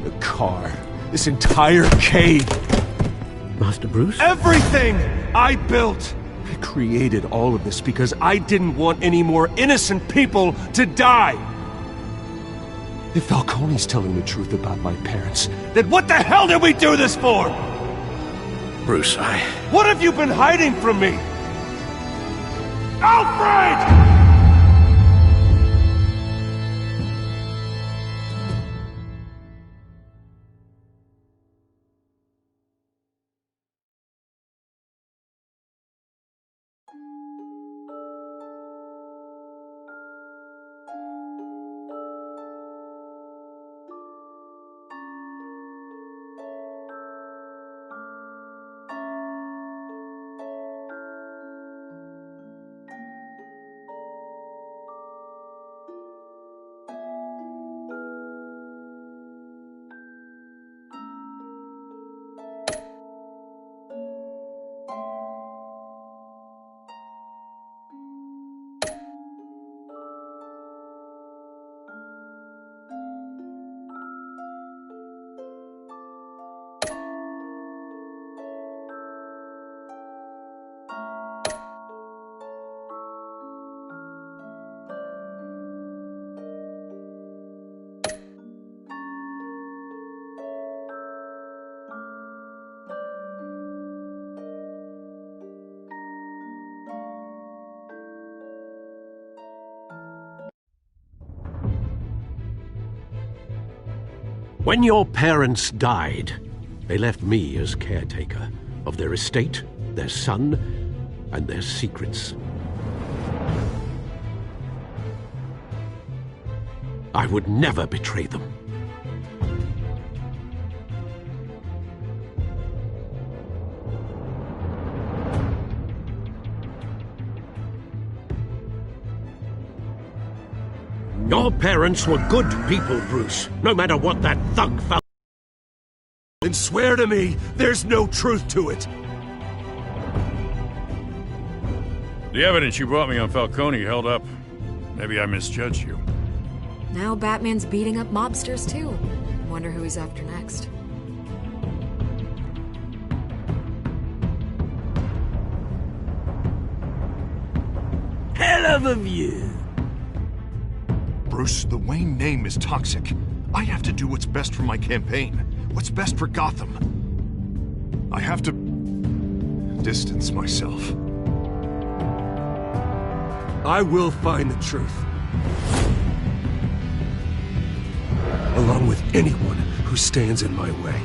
the car, this entire cave. Master Bruce? Everything I built! I created all of this because I didn't want any more innocent people to die. If Falcone's telling the truth about my parents, then what the hell did we do this for? Bruce, What have you been hiding from me? Alfred! When your parents died, they left me as caretaker of their estate, their son, and their secrets. I would never betray them. Your parents were good people, Bruce, no matter what that thug felt. And swear to me, there's no truth to it. The evidence you brought me on Falcone held up. Maybe I misjudged you. Now Batman's beating up mobsters, too. Wonder who he's after next. Hell of a view. Bruce, the Wayne name is toxic. I have to do what's best for my campaign. What's best for Gotham. I have to distance myself. I will find the truth. Along with anyone who stands in my way.